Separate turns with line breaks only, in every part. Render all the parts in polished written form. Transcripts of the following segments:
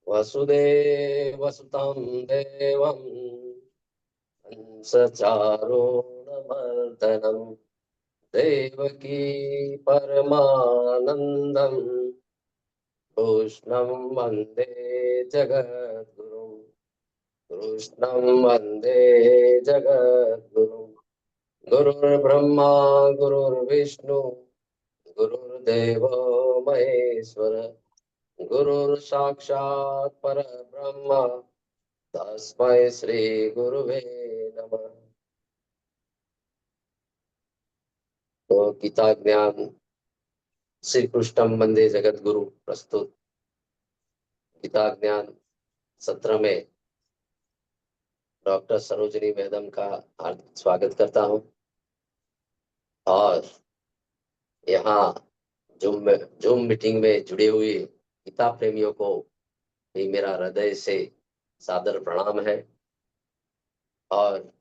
वसुदेवसुतं देवं कंसचारूणमर्दनं देवकी परमानन्दं कृष्णं वन्दे जगद्गुरुं कृष्णं वन्दे जगद्गुरुं गुरुर्ब्रह्मा गुरुर्विष्णु गुरुर्देवो महेश्वर गुरुर् साक्षात् परब्रह्म तस्मै श्री गुरुवे नमः। तो गीता ज्ञान श्री कृष्णम वंदे जगत गुरु प्रस्तुत गीता ज्ञान सत्र में डॉक्टर सरोजनी मैडम का हार्दिक स्वागत करता हूं और यहाँ जूम मीटिंग में जुड़े हुए गीता प्रेमियों को भी मेरा हृदय से सादर प्रणाम है। और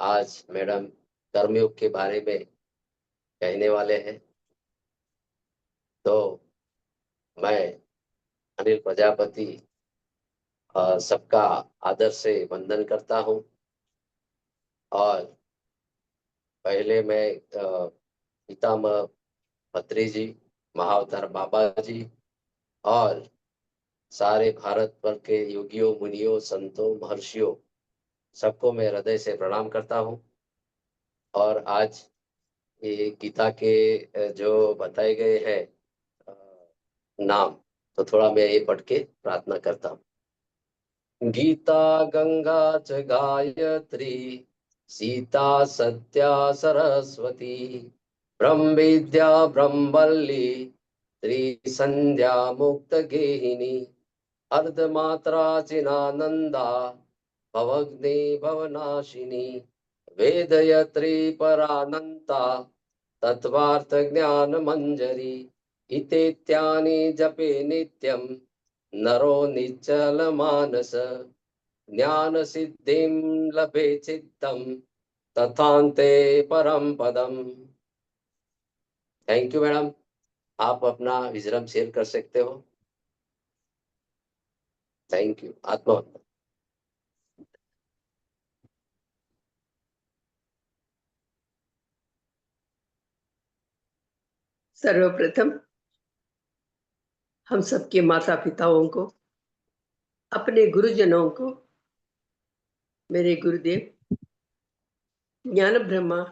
आज मैडम कर्मयोग के बारे में कहने वाले हैं, तो मैं अनिल प्रजापति सबका आदर से वंदन करता हूं। और पहले मैं पितामह पत्री जी, महाअवतार बाबा जी और सारे भारत वर्ष के योगियों, मुनियों, संतों, महर्षियों सबको मैं हृदय से प्रणाम करता हूं। और आज ये गीता के जो बताए गए हैं नाम, तो थोड़ा मैं ये पढ़ के प्रार्थना करता हूँ। गीता गंगा च गायत्री सीता सत्या सरस्वती ब्रह्म विद्या ब्रह्मवल्ली त्रिसंध्या मुक्त गेहिनी अर्धमात्रा चिनानंदा भवग्नि भवनाशिनी वेदयत्री परानंता तत्वार्थ ज्ञान मंजरी इतेत्यानि जपे नित्यं नरो निश्चल मानस ज्ञान सिद्धिं लभे चित्तम तथान्ते परम पदम। थैंक यू मैडम, आप अपना विजडम शेयर कर सकते हो। Thank you. आत्मा
सर्वप्रथम हम सबके माता पिताओं को, अपने गुरुजनों को, मेरे गुरुदेव ज्ञान ब्रह्मा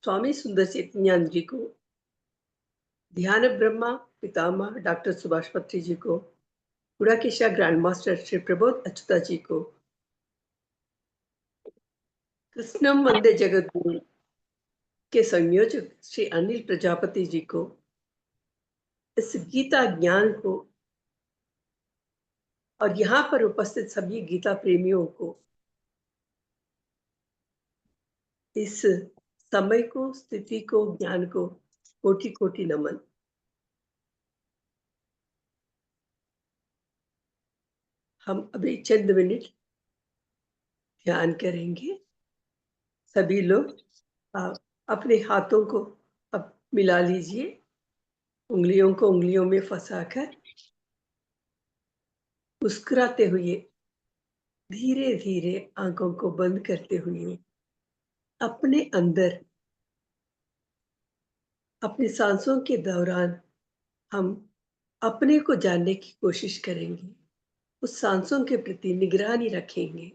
स्वामी सुंदर चैतन्य जी को, ध्यान ब्रह्मा पितामह डॉक्टर सुभाष पत्री जी को, गुड़ाकेशा ग्रैंड मास्टर श्री प्रबोध अच्युता जी को, कृष्णम वंदे जगत गुरु के संयोजक श्री अनिल प्रजापति जी को, इस गीता ज्ञान को और यहाँ पर उपस्थित सभी गीता प्रेमियों को इस समय को, स्थिति को, ज्ञान को कोटि कोटि नमन। हम अभी चंद मिनट ध्यान करेंगे। सभी लोग अपने हाथों को अब मिला लीजिए, उंगलियों को उंगलियों में फंसाकर मुस्कुराते हुए धीरे धीरे आंखों को बंद करते हुए अपने अंदर, अपनी सांसों के दौरान हम अपने को जानने की कोशिश करेंगे, उस सांसों के प्रति निगरानी रखेंगे।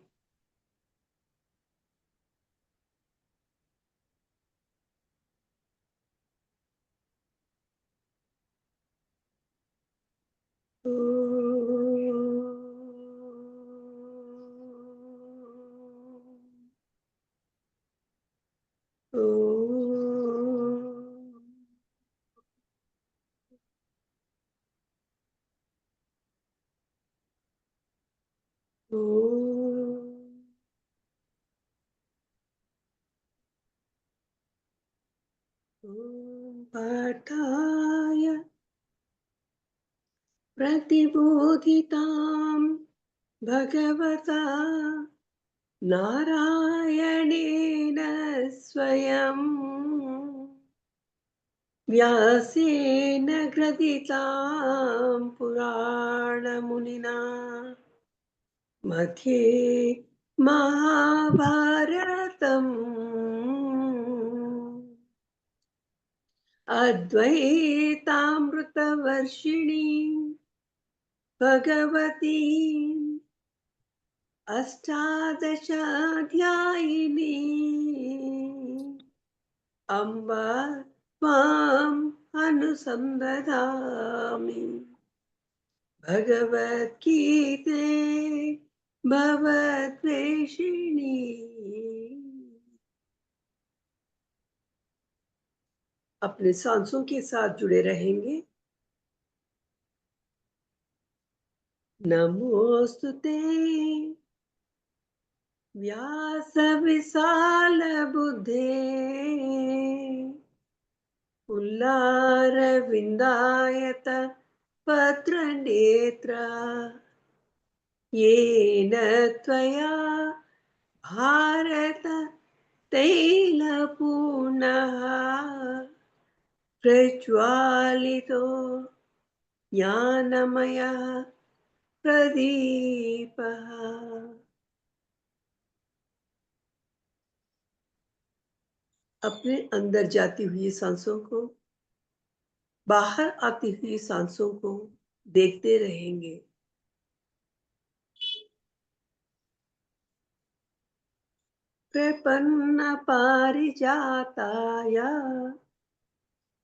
पाठाय प्रतिबोधितां भगवता नारायणेन स्वयं व्यासेन ग्रथितां पुराणमुनिना मध्ये महाभारतम् अद्वैतामृतवर्षिणी भगवती अष्टादशाध्यायिनी अम्ब त्वाम् अनुसन्दधामि भगवद्गीते भवद्वेषिणी। अपने सांसों के साथ जुड़े रहेंगे। नमोस्तुते व्यास विशाल बुद्धे पुल्लारविन्दायत पत्रनेत्र येन त्वया भारत तैलपूर्णः प्रज्वालितो ज्ञानमयः प्रदीपः। अपने अंदर जाती हुई सांसों को, बाहर आती हुई सांसों को देखते रहेंगे। प्रपन्न पारिजाताय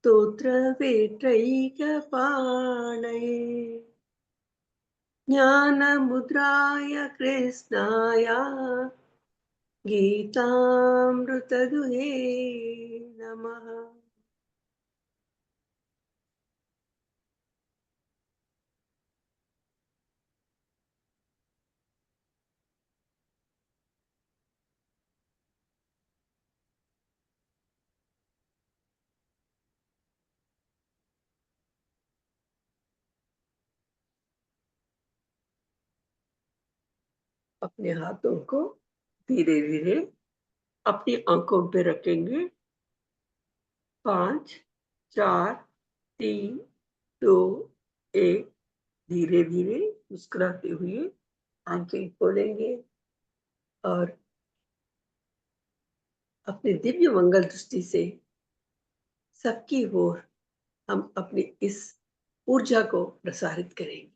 स्तोत्र वेत्रैकपाणये ज्ञानमुद्राय कृष्णाय गीतामृतदुहे नमः। अपने हाथों को धीरे धीरे अपनी आंखों पे रखेंगे। 5, 4, 3, 2, 1। धीरे धीरे मुस्कुराते हुए आंखें खोलेंगे और अपने दिव्य मंगल दृष्टि से सबकी ओर हम अपनी इस ऊर्जा को प्रसारित करेंगे।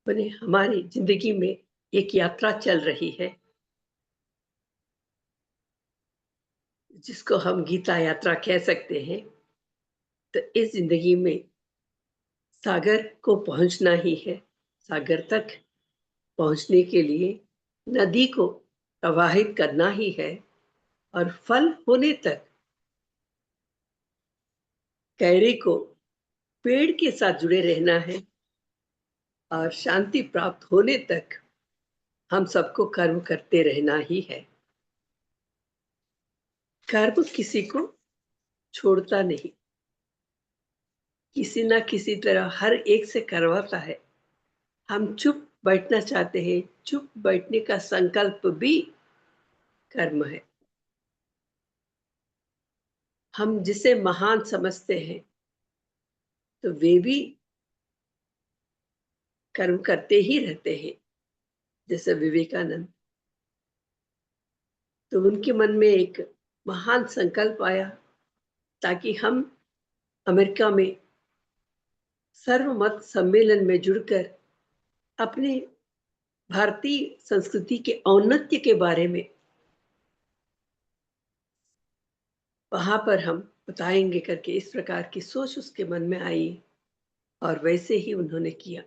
बने हमारी जिंदगी में एक यात्रा चल रही है जिसको हम गीता यात्रा कह सकते हैं। तो इस जिंदगी में सागर को पहुंचना ही है। सागर तक पहुंचने के लिए नदी को प्रवाहित करना ही है और फल होने तक कैरी को पेड़ के साथ जुड़े रहना है और शांति प्राप्त होने तक हम सबको कर्म करते रहना ही है। कर्म किसी को छोड़ता नहीं, किसी ना किसी तरह हर एक से करवाता है। हम चुप बैठना चाहते हैं, चुप बैठने का संकल्प भी कर्म है। हम जिसे महान समझते हैं तो वे भी कर्म करते ही रहते हैं, जैसे विवेकानंद। तो उनके मन में एक महान संकल्प आया ताकि हम अमेरिका में सर्वमत सम्मेलन में जुड़कर अपने भारतीय संस्कृति के औन्नत्य के बारे में वहां पर हम बताएंगे करके इस प्रकार की सोच उसके मन में आई, और वैसे ही उन्होंने किया।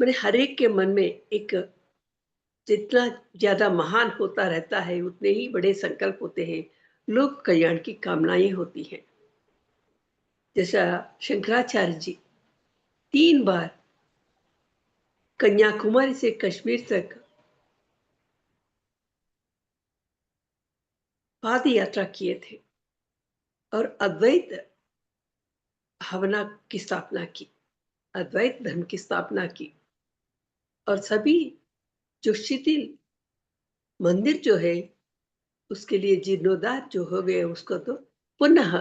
मैंने हर एक के मन में एक, जितना ज्यादा महान होता रहता है उतने ही बड़े संकल्प होते हैं, लोक कल्याण की कामनाएं होती हैं। जैसा शंकराचार्य जी 3 बार कन्याकुमारी से कश्मीर तक पाद यात्रा किए थे और अद्वैत भावना की स्थापना की, अद्वैत धर्म की स्थापना की। और सभी जो शिथिल मंदिर जो है उसके लिए जीर्णोद्धार जो हो गए उसको तो पुनः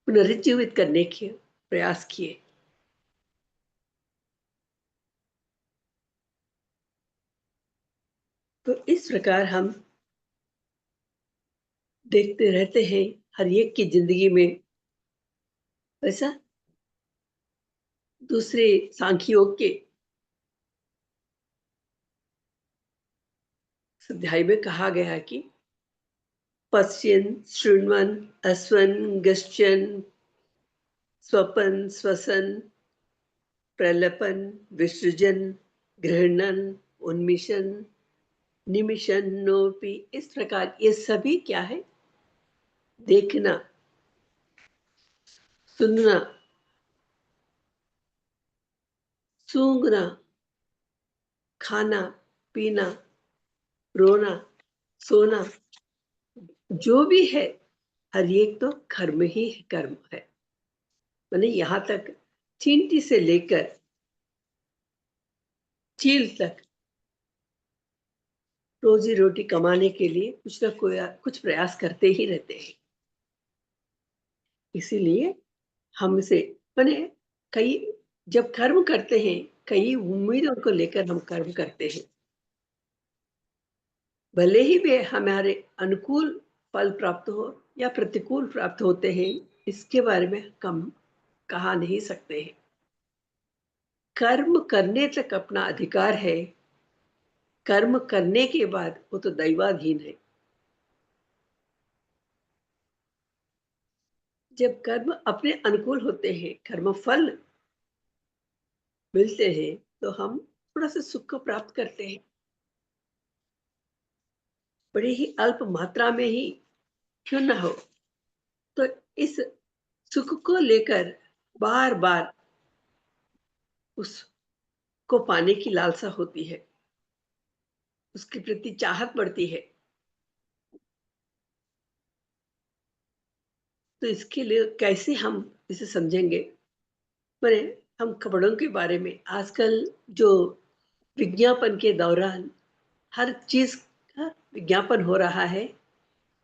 पुनरुज्जीवित करने के प्रयास किए। तो इस प्रकार हम देखते रहते हैं हर एक की जिंदगी में। वैसा दूसरे सांख्य योग के अध्याय में कहा गया कि पश्यन् शृण्वन् अस्वन् गच्छन् स्वपन् स्वसन् प्रलपन् विसृजन् गृह्णन् उन्मिषन् निमिषन्नोपि। इस प्रकार ये सभी क्या है? देखना, सुनना, सूंघना, खाना, पीना, रोना, सोना, जो भी है हर एक तो कर्म ही है, कर्म है। मैंने यहां तक चींटी से लेकर चील तक रोजी रोटी कमाने के लिए कुछ ना कुछ प्रयास करते ही रहते हैं। इसीलिए हमसे मैंने कई, जब कर्म करते हैं कई उम्मीदों को लेकर हम कर्म करते हैं, भले ही वे हमारे अनुकूल फल प्राप्त हो या प्रतिकूल प्राप्त होते हैं, इसके बारे में कम कहा नहीं सकते हैं। कर्म करने तक अपना अधिकार है, कर्म करने के बाद वो तो दैवाधीन है। जब कर्म अपने अनुकूल होते हैं, कर्म फल मिलते हैं, तो हम थोड़ा सा सुख को प्राप्त करते हैं, बड़ी ही अल्प मात्रा में ही क्यों ना हो। तो इस सुख को लेकर बार बार उसको पाने की लालसा होती है, उसके प्रति चाहत बढ़ती है। तो इसके लिए कैसे हम इसे समझेंगे? मैंने हम कपड़ों के बारे में आजकल जो विज्ञापन के दौरान हर चीज का विज्ञापन हो रहा है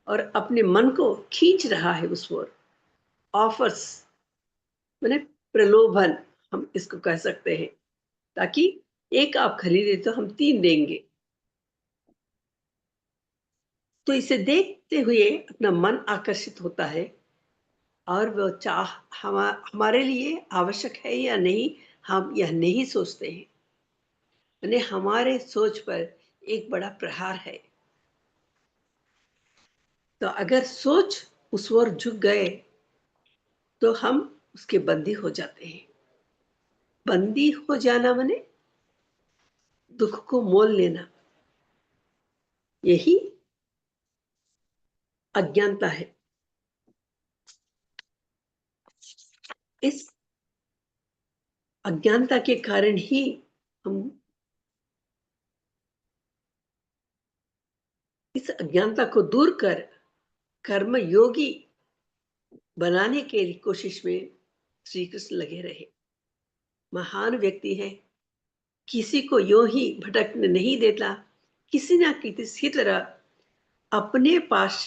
और अपने मन को खींच रहा है उस ओर। ऑफर्स मैंने प्रलोभन हम इसको कह सकते हैं, ताकि एक आप खरीदे तो हम 3 देंगे। तो इसे देखते हुए अपना मन आकर्षित होता है और वो चाह हमारे लिए आवश्यक है या नहीं, हम यह नहीं सोचते हैं। यानी हमारे सोच पर एक बड़ा प्रहार है। तो अगर सोच उस ओर झुक गए तो हम उसके बंदी हो जाते हैं। बंदी हो जाना माने दुख को मोल लेना, यही अज्ञानता है। इस अज्ञानता के कारण ही हम इस अज्ञानता को दूर कर कर्म योगी बनाने के लिए कोशिश में श्री कृष्ण लगे रहे। महान व्यक्ति है, किसी को यूं ही भटकने नहीं देता, किसी ना किसी तरह अपने पास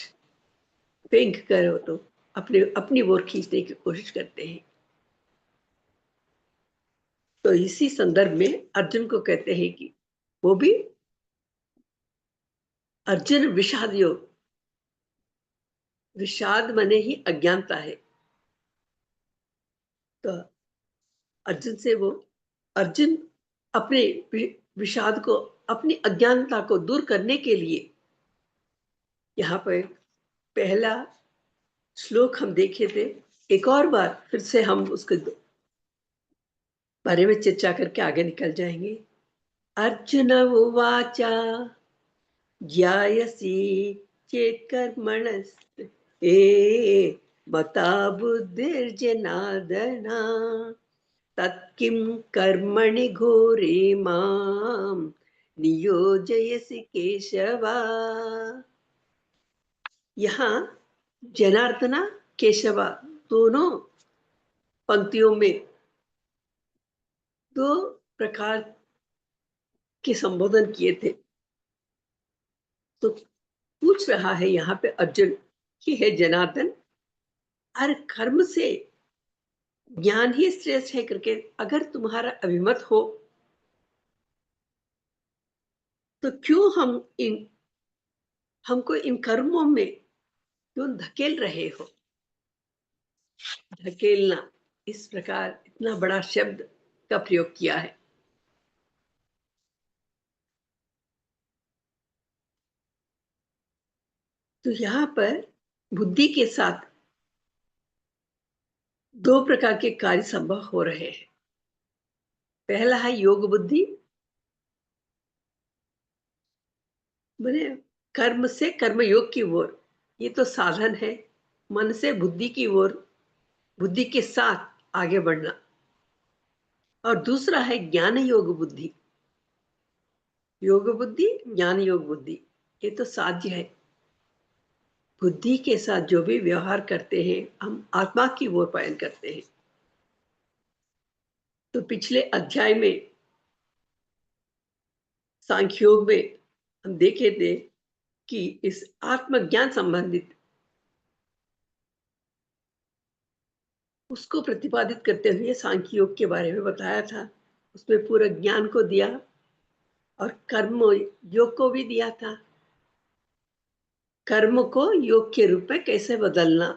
फेंक कर तो अपने अपनी ओर खींचने की कोशिश करते हैं। तो इसी संदर्भ में अर्जुन को कहते हैं कि वो भी अर्जुन विषाद योग, विषाद माने ही अज्ञानता है। तो अर्जुन से वो अर्जुन अपने विषाद को, अपनी अज्ञानता को दूर करने के लिए यहाँ पर पहला श्लोक हम देखे थे, एक और बार फिर से हम उसके बारे में चर्चा करके आगे निकल जाएंगे। अर्जुन उवाच ज्ञायसि चेत् कर्मणस्ते मता बुद्धिर्जनार्दन तत्किं कर्मणि घोरे मां नियोजयसि केशव। यहाँ जनार्दना केशवा दोनों पंक्तियों में दो प्रकार के संबोधन किए थे। तो पूछ रहा है यहाँ पे अर्जुन कि हे जनार्दन, हर कर्म से ज्ञान ही श्रेष्ठ है करके अगर तुम्हारा अभिमत हो तो क्यों हमको इन कर्मों में क्यों धकेल रहे हो। धकेलना, इस प्रकार इतना बड़ा शब्द का प्रयोग किया है। तो यहाँ पर बुद्धि के साथ दो प्रकार के कार्य संभव हो रहे हैं। पहला है योग बुद्धि, मैंने कर्म से कर्म योग की ओर, ये तो साधन है, मन से बुद्धि की ओर, बुद्धि के साथ आगे बढ़ना। और दूसरा है ज्ञान योग बुद्धि, योग बुद्धि ज्ञान योग बुद्धि, ये तो साध्य है। बुद्धि के साथ जो भी व्यवहार करते हैं हम आत्मा की ओर पयन करते हैं। तो पिछले अध्याय में सांख्योग में हम देखे थे कि इस आत्मज्ञान संबंधित उसको प्रतिपादित करते हुए सांख्य योग के बारे में बताया था। उसमें पूरा ज्ञान को दिया और कर्म योग को भी दिया था। कर्म को योग के रूप में कैसे बदलना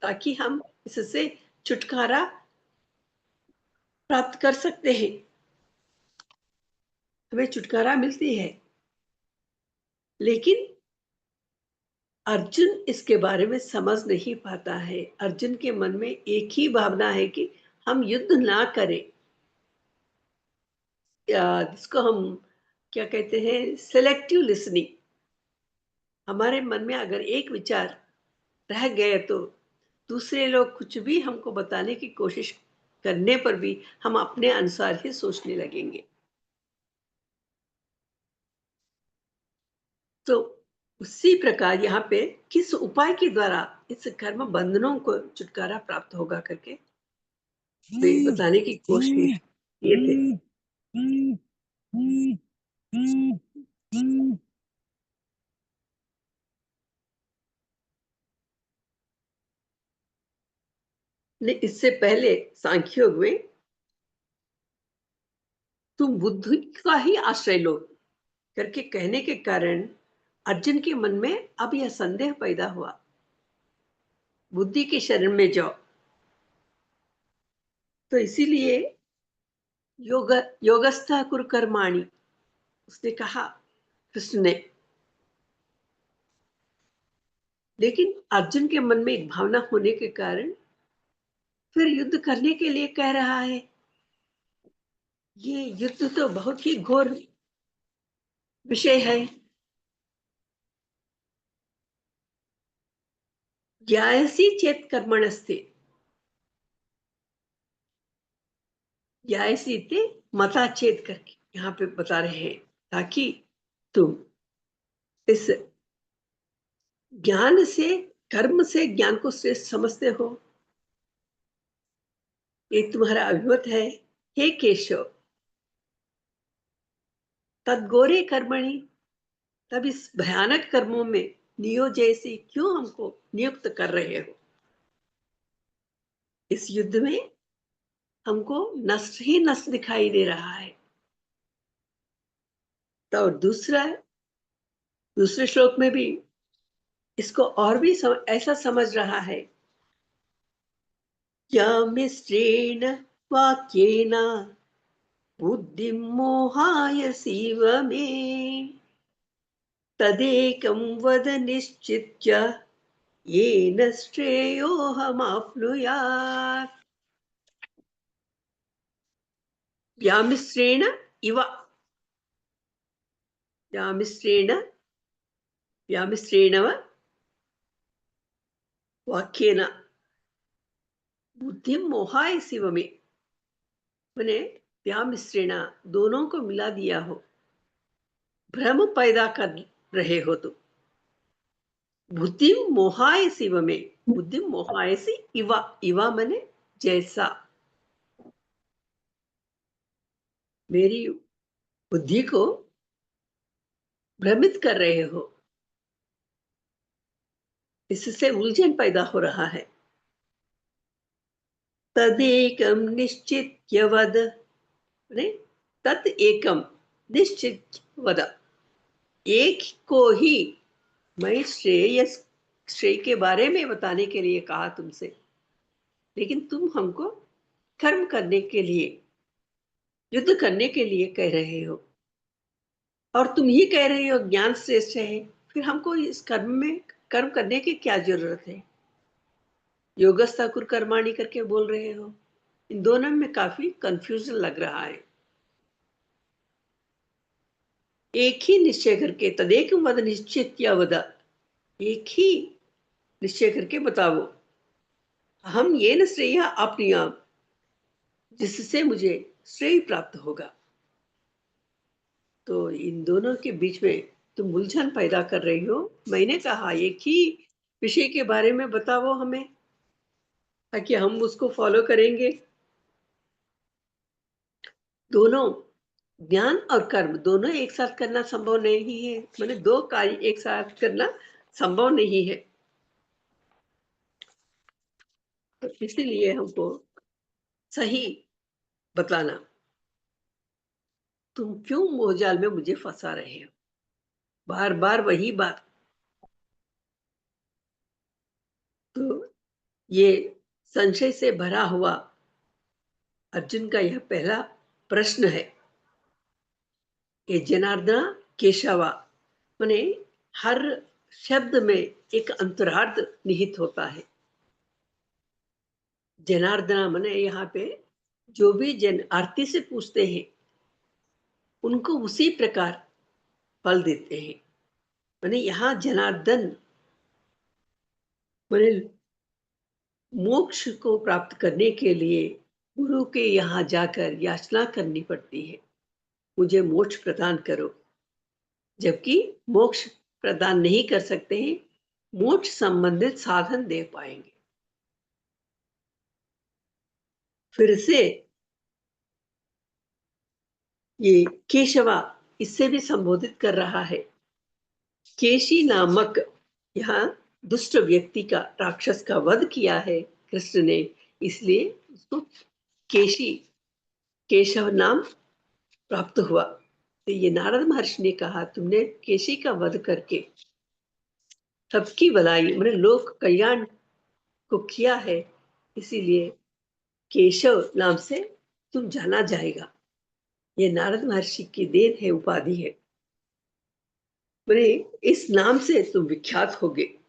ताकि हम इससे छुटकारा प्राप्त कर सकते हैं, हमें छुटकारा मिलती है। लेकिन अर्जुन इसके बारे में समझ नहीं पाता है। अर्जुन के मन में एक ही भावना है कि हम युद्ध ना करें, जिसको हम क्या कहते हैं, सेलेक्टिव लिसनिंग। हमारे मन में अगर एक विचार रह गए तो दूसरे लोग कुछ भी हमको बताने की कोशिश करने पर भी हम अपने अनुसार ही सोचने लगेंगे। तो उसी प्रकार यहाँ पे किस उपाय के द्वारा इस कर्म बंधनों को छुटकारा प्राप्त होगा करके वे बताने की कोशिश किए थे। इससे पहले सांख्योग में तुम बुद्धि का ही आश्रय लो करके कहने के कारण अर्जुन के मन में अब यह संदेह पैदा हुआ, बुद्धि के शरण में जाओ। तो इसीलिए योग योगस्थ कुरु कर्माणि उसने कहा कृष्ण ने। लेकिन अर्जुन के मन में एक भावना होने के कारण फिर युद्ध करने के लिए कह रहा है। ये युद्ध तो बहुत ही घोर विषय है। ज्यायसी चेत कर्मणस्ते, ज्यायसी थे मता चेत करके यहाँ पे बता रहे हैं ताकि तुम इस ज्ञान से, कर्म से ज्ञान को श्रेष्ठ समझते हो, ये तुम्हारा अभिमत है। हे केशव, तद्घोरे कर्मणि, तब इस भयानक कर्मों में नियोजयसी क्यों हमको नियुक्त कर रहे हो? इस युद्ध में हमको नष्ट ही नष्ट दिखाई दे रहा है। तो दूसरे श्लोक में भी इसको और भी ऐसा समझ रहा है। या मिश्रेण वाक्येन बुद्धिं मोहायसीव मे, तदेकं वद निश्चित्य येन श्रेयोऽहमाप्नुयात्। व्यामिश्रेण इव, व्यामिश्रेण, व्यामिश्रेण वाक्येन बुद्धि मोहाय शिव में, मैंने व्यामिश्रेण दोनों को मिला दिया हो, भ्रम पैदा कर रहे हो तो। बुद्धि मोहाय शिव में, बुद्धि मोहाय सी इवा, इवा मने जैसा, मेरी बुद्धि को भ्रमित कर रहे हो, इससे उलझन पैदा हो रहा है। तदेकम निश्चित्य वद, तत् एकम निश्चित वद, एक को ही मैं श्रेय के बारे में बताने के लिए कहा तुमसे, लेकिन तुम हमको कर्म करने के लिए, युद्ध करने के लिए कह रहे हो, और तुम ही कह रहे हो ज्ञान श्रेष्ठ है, फिर हमको इस कर्म करने की क्या जरूरत है? योगस्थ ठाकुर कर्माणी करके बोल रहे हो। इन दोनों में काफी कंफ्यूजन लग रहा है। एक ही निश्चय करके, तदेक वद निश्चित या वद, एक ही निश्चय करके बताओ, हम ये न श्रेय अपनी आप, जिससे मुझे श्रेय प्राप्त होगा। तो इन दोनों के बीच में तुम उलझन पैदा कर रही हो। मैंने कहा एक ही विषय के बारे में बताओ हमें, ताकि हम उसको फॉलो करेंगे। दोनों, ज्ञान और कर्म दोनों एक साथ करना संभव नहीं है, मैंने दो कार्य एक साथ करना संभव नहीं है। तो इसीलिए हमको सही बतलाना, तुम क्यों मोहजाल में मुझे फंसा रहे हो, बार बार वही बात। तो ये संशय से भरा हुआ अर्जुन का यह पहला प्रश्न है। ये जनार्दन केशवा, माने हर शब्द में एक अंतरार्थ निहित होता है। जनार्दन माने यहाँ पे जो भी जन आरती से पूछते हैं उनको उसी प्रकार फल देते हैं। माने यहाँ जनार्दन माने मोक्ष को प्राप्त करने के लिए गुरु के यहाँ जाकर याचना करनी पड़ती है, मुझे मोक्ष प्रदान करो। जबकि मोक्ष प्रदान नहीं कर सकते हैं, मोक्ष संबंधित साधन दे पाएंगे। फिर से ये केशवा इससे भी संबोधित कर रहा है। केशी नामक यहाँ दुष्ट व्यक्ति का, राक्षस का वध किया है कृष्ण ने, इसलिए उसको केशी, केशव नाम प्राप्त हुआ। तो ये नारद महर्षि ने कहा तुमने केशी का वध करके सबकी भलाई, मैंने लोक कल्याण को किया है, इसीलिए केशव नाम से तुम जाना जाएगा। ये नारद महर्षि की देन है, उपाधि है, मैंने इस नाम से तुम विख्यात होगे।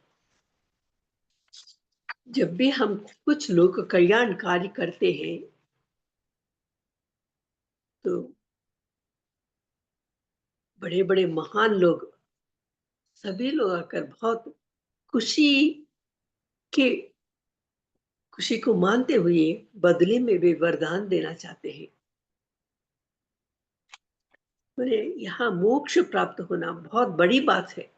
जब भी हम कुछ लोग कल्याण कार्य करते हैं तो बड़े बड़े महान लोग, सभी लोग आकर बहुत खुशी के, खुशी को मानते हुए बदले में वे वरदान देना चाहते हैं। मैंने यहाँ मोक्ष प्राप्त होना बहुत बड़ी बात है।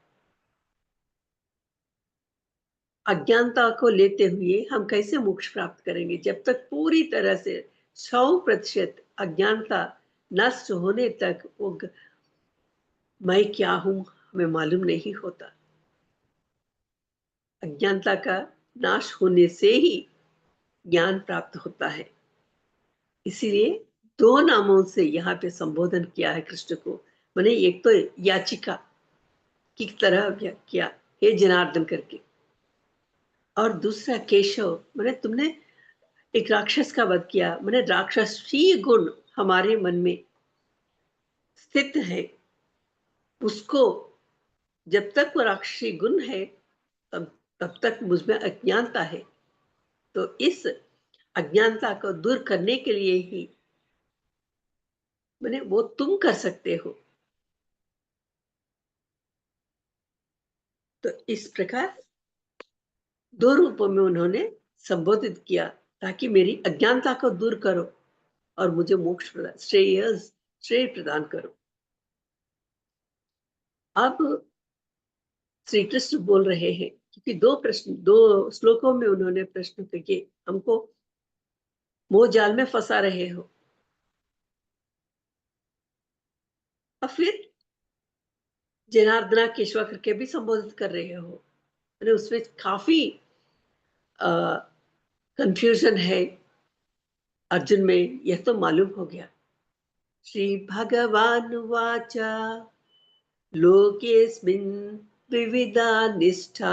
अज्ञानता को लेते हुए हम कैसे मोक्ष प्राप्त करेंगे? जब तक पूरी तरह से 100% अज्ञानता नष्ट होने तक मैं क्या हूं हमें मालूम नहीं होता। अज्ञानता का नाश होने से ही ज्ञान प्राप्त होता है। इसीलिए दो नामों से यहाँ पे संबोधन किया है कृष्ण को। मैंने एक तो याचिका की तरह किया, हे जनार्दन करके, और दूसरा केशव, मैंने तुमने एक राक्षस का वध किया। मैंने राक्षसी गुण हमारे मन में स्थित है, उसको जब तक वो राक्षसी गुण है तब तब तक मुझ में अज्ञानता है। तो इस अज्ञानता को दूर करने के लिए ही मैंने वो तुम कर सकते हो। तो इस प्रकार दो रूपों में उन्होंने संबोधित किया, ताकि मेरी अज्ञानता को दूर करो और मुझे मोक्ष प्रदान, श्रेय प्रदान करो। अब श्री कृष्ण बोल रहे हैं, क्योंकि दो श्लोकों में उन्होंने प्रश्न करके हमको मोह जाल में फंसा रहे हो। और फिर जनार्दना केशवा करके भी संबोधित कर रहे हो, मैंने उसमें काफी कंफ्यूजन है अर्जुन में, यह तो मालूम हो गया। श्री भगवान वाचा लोकेस्मिन् विविधा निष्ठा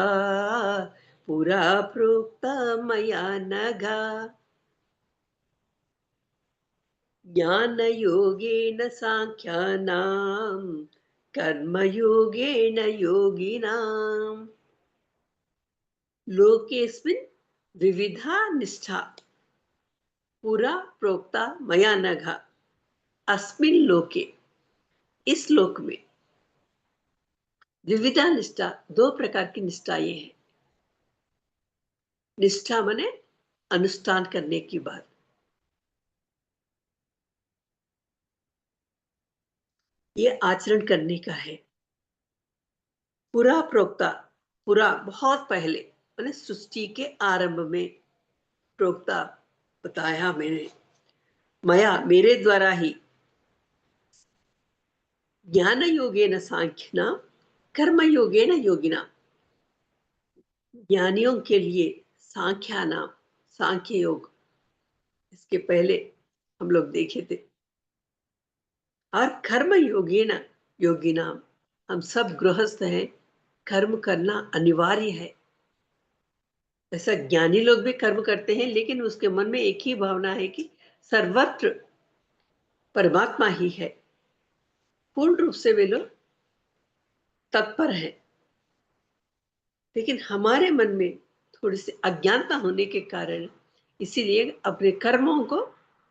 पुरा प्रोक्ता मया नघा ज्ञानयोगेन साङ्ख्यानां कर्मयोगेन योगिनाम् लोकेस्मिन् विविधा निष्ठा पुरा प्रोक्ता मया नघा। अस्मिन् लोके, इस लोक में, विविधा निष्ठा, दो प्रकार की निष्ठाएं हैं। निष्ठा माने अनुष्ठान करने की बात, ये आचरण करने का है। पुरा प्रोक्ता, पुरा बहुत पहले, मैंने सृष्टि के आरंभ में, प्रोक्ता बताया मैंने, मया मेरे द्वारा ही, ज्ञान योगेन सांख्यना कर्म योगेन योगिना, ज्ञानियों के लिए सांख्या नाम, सांख्य योग, इसके पहले हम लोग देखे थे, और कर्म योगेन योगिना, हम सब गृहस्थ हैं, कर्म करना अनिवार्य है। ऐसा ज्ञानी लोग भी कर्म करते हैं, लेकिन उसके मन में एक ही भावना है कि सर्वत्र परमात्मा ही है। पूर्ण रूप से वे लोग तत्पर है, लेकिन हमारे मन में थोड़ी सी अज्ञानता होने के कारण, इसीलिए अपने कर्मों को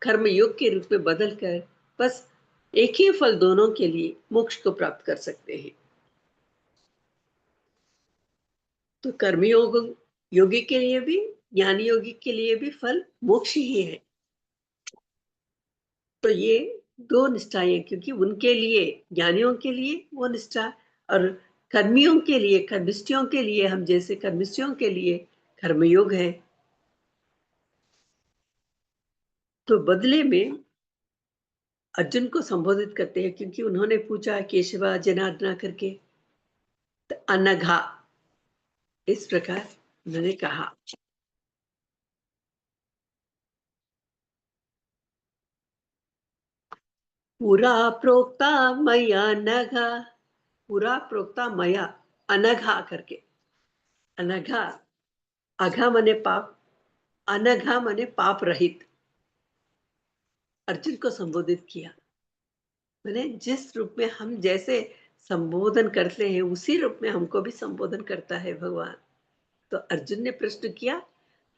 कर्मयोग के रूप में बदलकर बस एक ही फल दोनों के लिए मोक्ष को प्राप्त कर सकते हैं। तो कर्मयोग योगी के लिए भी, ज्ञानी योगी के लिए भी फल मोक्ष ही है। तो ये दो निष्ठाएं, क्योंकि उनके लिए, ज्ञानियों के लिए वो निष्ठा, और कर्मियों के लिए, कर्मिष्ठियों के लिए, हम जैसे कर्मिष्ठियों के लिए कर्मयोग है। तो बदले में अर्जुन को संबोधित करते हैं, क्योंकि उन्होंने पूछा केशवा जनार्दना करके, तो अनघा, इस प्रकार उन्होंने कहा। पूरा प्रोक्ता मया नघा, पूरा प्रोक्ता मया अनघा करके, अनघा, अघा मने पाप, अनघा मने पाप रहित, अर्जुन को संबोधित किया। मैंने जिस रूप में हम जैसे संबोधन करते हैं, उसी रूप में हमको भी संबोधन करता है भगवान। तो अर्जुन ने प्रश्न किया,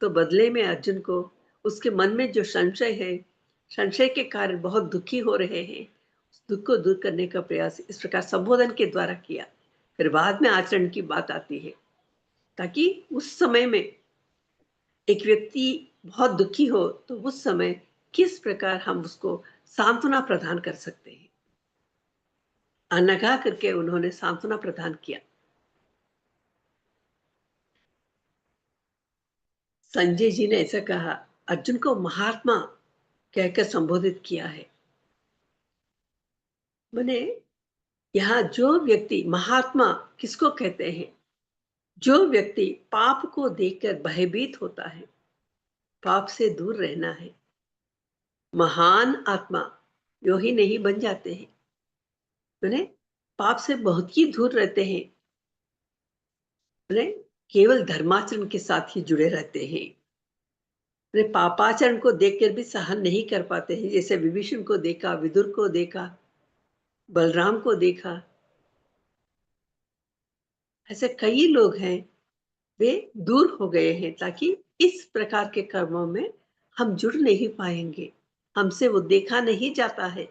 तो बदले में अर्जुन को उसके मन में जो संशय है, संशय के कारण बहुत दुखी हो रहे हैं, उस दुख को दूर करने का प्रयास इस प्रकार संबोधन के द्वारा किया। फिर बाद में आचरण की बात आती है, ताकि उस समय में एक व्यक्ति बहुत दुखी हो तो उस समय किस प्रकार हम उसको सांत्वना प्रदान कर सकते हैं। अनघा करके उन्होंने सांत्वना प्रदान किया। संजय जी ने ऐसा कहा, अर्जुन को महात्मा कहकर संबोधित किया है। मैंने यहाँ जो व्यक्ति महात्मा किसको कहते हैं? जो व्यक्ति पाप को देखकर भयभीत होता है, पाप से दूर रहना है। महान आत्मा यो ही नहीं बन जाते हैं, मैंने पाप से बहुत ही दूर रहते हैं, मैंने केवल धर्माचरण के साथ ही जुड़े रहते हैं। वे पापाचरण को देखकर भी सहन नहीं कर पाते हैं, जैसे विभीषण को देखा, विदुर को देखा, बलराम को देखा। ऐसे कई लोग हैं, वे दूर हो गए हैं ताकि इस प्रकार के कर्मों में हम जुड़ नहीं पाएंगे, हमसे वो देखा नहीं जाता है।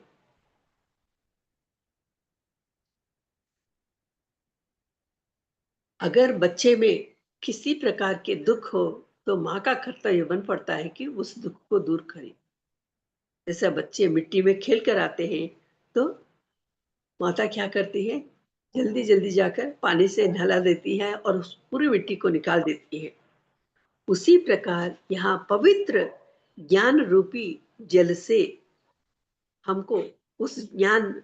अगर बच्चे में किसी प्रकार के दुख हो तो माँ का कर्तव्य बन पड़ता है कि उस दुख को दूर करे। जैसे बच्चे मिट्टी में खेल कर आते हैं तो माता क्या करती है, जल्दी जल्दी जाकर पानी से नहला देती है और उस पूरी मिट्टी को निकाल देती है। उसी प्रकार यहाँ पवित्र ज्ञान रूपी जल से हमको उस ज्ञान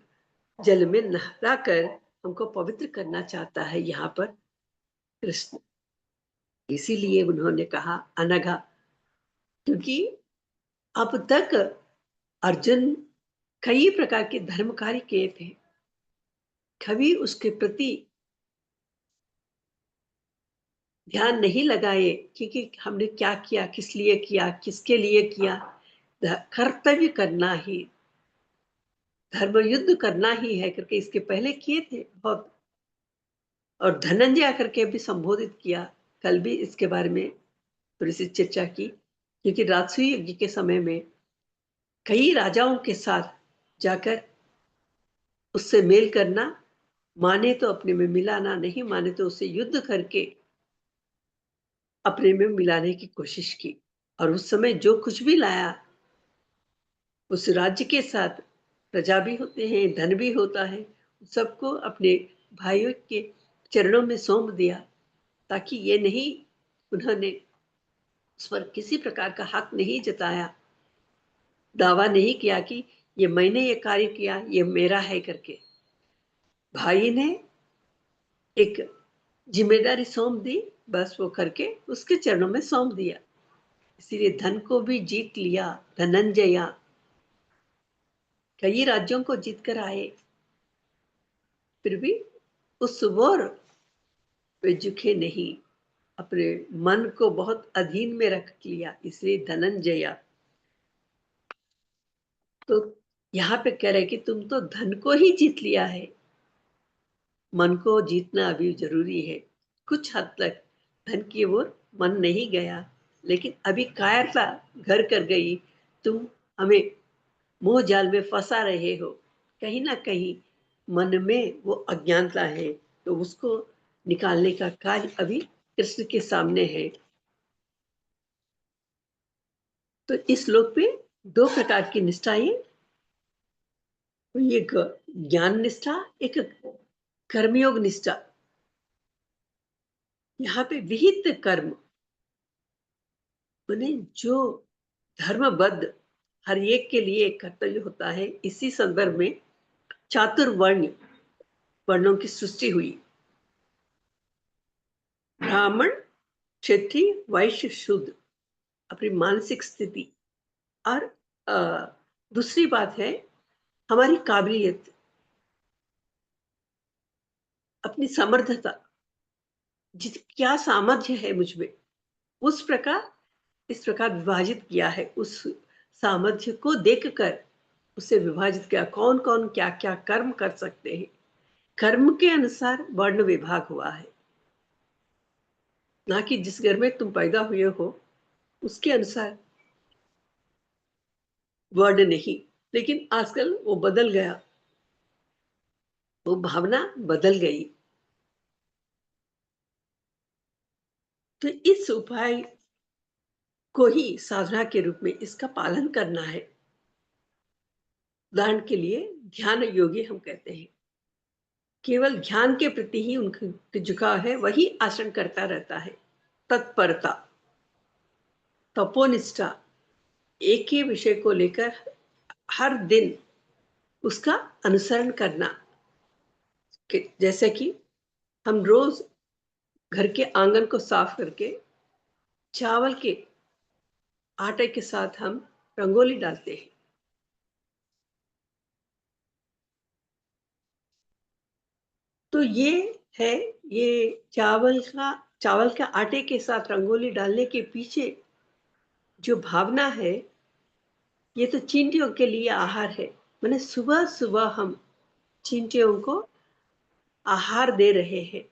जल में नहलाकर हमको पवित्र करना चाहता है यहाँ पर कृष्ण। इसीलिए उन्होंने कहा अनघा, क्योंकि अब तक अर्जुन कई प्रकार के धर्म कार्य किए थे, कभी उसके प्रति ध्यान नहीं लगाए कि हमने क्या किया, किस लिए किया, किसके लिए किया। कर्तव्य करना ही, धर्म युद्ध करना ही है करके इसके पहले किए थे बहुत। और धनंजय आकर के भी संबोधित किया, कल भी इसके बारे में थोड़ी सी चर्चा की, क्योंकि राजसूय यज्ञ के समय में कई राजाओं के साथ जाकर उससे मेल करना, माने तो अपने में मिलाना, नहीं माने तो उससे युद्ध करके अपने में मिलाने की कोशिश की। और उस समय जो कुछ भी लाया उस राज्य के साथ, प्रजा भी होते हैं, धन भी होता है, सबको अपने भाइयों के चरणों में सौंप दिया, ताकि ये नहीं, उन्होंने उस पर किसी प्रकार का हक नहीं जताया, दावा नहीं किया कि ये मैंने ये कार्य किया, ये मेरा है करके। भाई ने एक जिम्मेदारी सौंप दी, बस वो करके उसके चरणों में सौंप दिया। इसीलिए धन को भी जीत लिया धनंजया, कई राज्यों को जीत कर आए, फिर भी उस वोर वे झुके नहीं, अपने मन को बहुत अधीन में रख लिया, इसलिए धनंजया। तो यहाँ पे कह रहे कि तुम तो धन को ही जीत लिया है, मन को जीतना अभी जरूरी है। कुछ हद तक धन की ओर मन नहीं गया, लेकिन अभी कायरता घर कर गई, तुम हमें मोह जाल में फंसा रहे हो। कहीं ना कहीं मन में वो अज्ञानता है, तो उसको निकालने का कार्य अभी कृष्ण के सामने है। तो इस श्लोक पे दो प्रकार की निष्ठाएं, एक ज्ञान निष्ठा, एक कर्मयोग निष्ठा। यहाँ पे विहित कर्म माने जो धर्मबद्ध हर एक के लिए एक कर्तव्य होता है। इसी संदर्भ में चातुर्वर्ण वर्णों की सृष्टि हुई, ब्राह्मण, क्षत्रिय, वैश्य, शूद्र, अपनी मानसिक स्थिति। और दूसरी बात है हमारी काबिलियत, अपनी समर्थता, जित क्या सामर्थ्य है मुझ में, उस प्रकार इस प्रकार विभाजित किया है। उस सामर्थ्य को देखकर उसे विभाजित किया, कौन कौन क्या क्या कर्म कर सकते हैं। कर्म के अनुसार वर्ण विभाग हुआ है, ना कि जिस घर में तुम पैदा हुए हो उसके अनुसार वर्ण नहीं। लेकिन आजकल वो बदल गया, वो भावना बदल गई। तो इस उपाय को ही साधना के रूप में इसका पालन करना है। उदाहरण के लिए ध्यान योगी हम कहते हैं, केवल ध्यान के प्रति ही उनका झुकाव है, वही आचरण करता रहता है, तत्परता। तपोनिष्ठा, एक ही विषय को लेकर हर दिन उसका अनुसरण करना। जैसे कि हम रोज घर के आंगन को साफ करके चावल के आटे के साथ हम रंगोली डालते हैं। तो ये है, ये चावल के आटे के साथ रंगोली डालने के पीछे जो भावना है, ये तो चींटियों के लिए आहार है। मैंने सुबह सुबह हम चींटियों को आहार दे रहे हैं।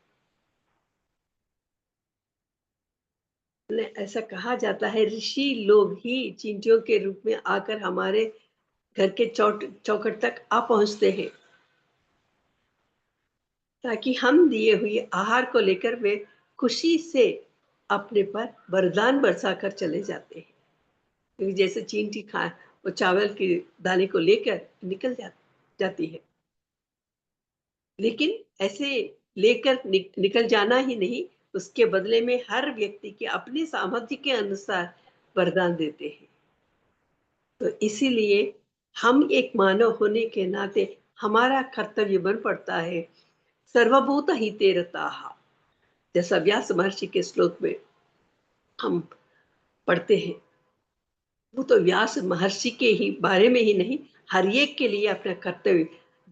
ऐसा कहा जाता है, ऋषि लोग ही चींटियों के रूप में आकर हमारे घर के चौखट तक आ पहुंचते हैं, ताकि हम दिए हुए आहार को लेकर वे खुशी से अपने पर वरदान बरसाकर चले जाते हैं। क्योंकि जैसे चींटी खा वो चावल के दाने को लेकर जाती है, लेकिन ऐसे लेकर निकल जाना ही नहीं, उसके बदले में हर व्यक्ति के अपने सामर्थ्य के अनुसार वरदान देते हैं। तो इसीलिए हम एक मानव होने के नाते हमारा कर्तव्य बन पड़ता है, सर्वभूत हिते रताः, जैसा व्यास महर्षि के श्लोक में हम पढ़ते हैं। वो तो व्यास महर्षि के ही बारे में ही नहीं, हर एक के लिए अपना कर्तव्य,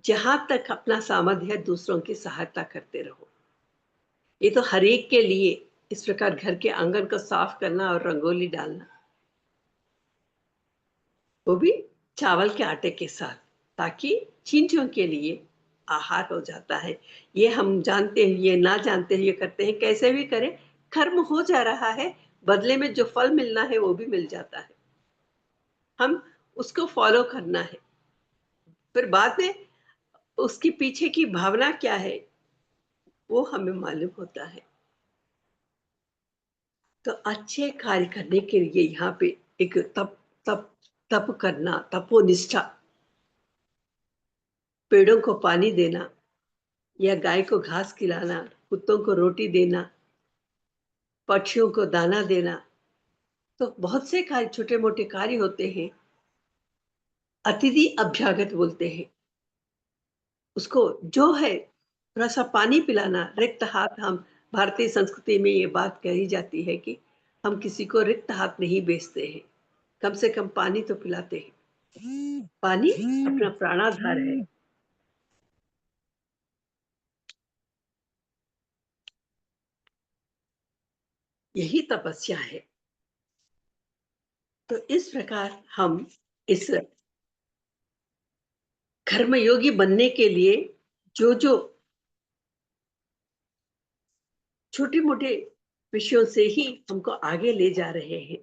जहां तक अपना सामर्थ्य है दूसरों की सहायता करते रहो। ये तो हर एक के लिए इस प्रकार घर के आंगन को साफ करना और रंगोली डालना, वो भी चावल के आटे के साथ, ताकि चींटियों के लिए आहार हो जाता है। ये हम जानते हुए ना जानते हुए करते हैं, कैसे भी करें कर्म हो जा रहा है, बदले में जो फल मिलना है वो भी मिल जाता है, हम उसको फॉलो करना है। फिर बाद में उसके पीछे की भावना क्या है वो हमें मालूम होता है। तो अच्छे कार्य करने के लिए यहाँ पे एक तप तप तप करना, तपोनिष्ठा, पेड़ों को पानी देना या गाय को घास खिलाना, कुत्तों को रोटी देना, पक्षियों को दाना देना, तो बहुत से कार्य, छोटे मोटे कार्य होते हैं। अतिथि अभ्यागत बोलते हैं उसको, जो है थोड़ा सा पानी पिलाना, रिक्त हाथ हम, भारतीय संस्कृति में ये बात कही जाती है कि हम किसी को रिक्त हाथ नहीं भेजते हैं, कम से कम पानी तो पिलाते हैं। पानी अपना प्राणाधार है। यही तपस्या है। तो इस प्रकार हम इस कर्मयोगी बनने के लिए जो जो छोटे मोटे विषयों से ही हमको आगे ले जा रहे हैं,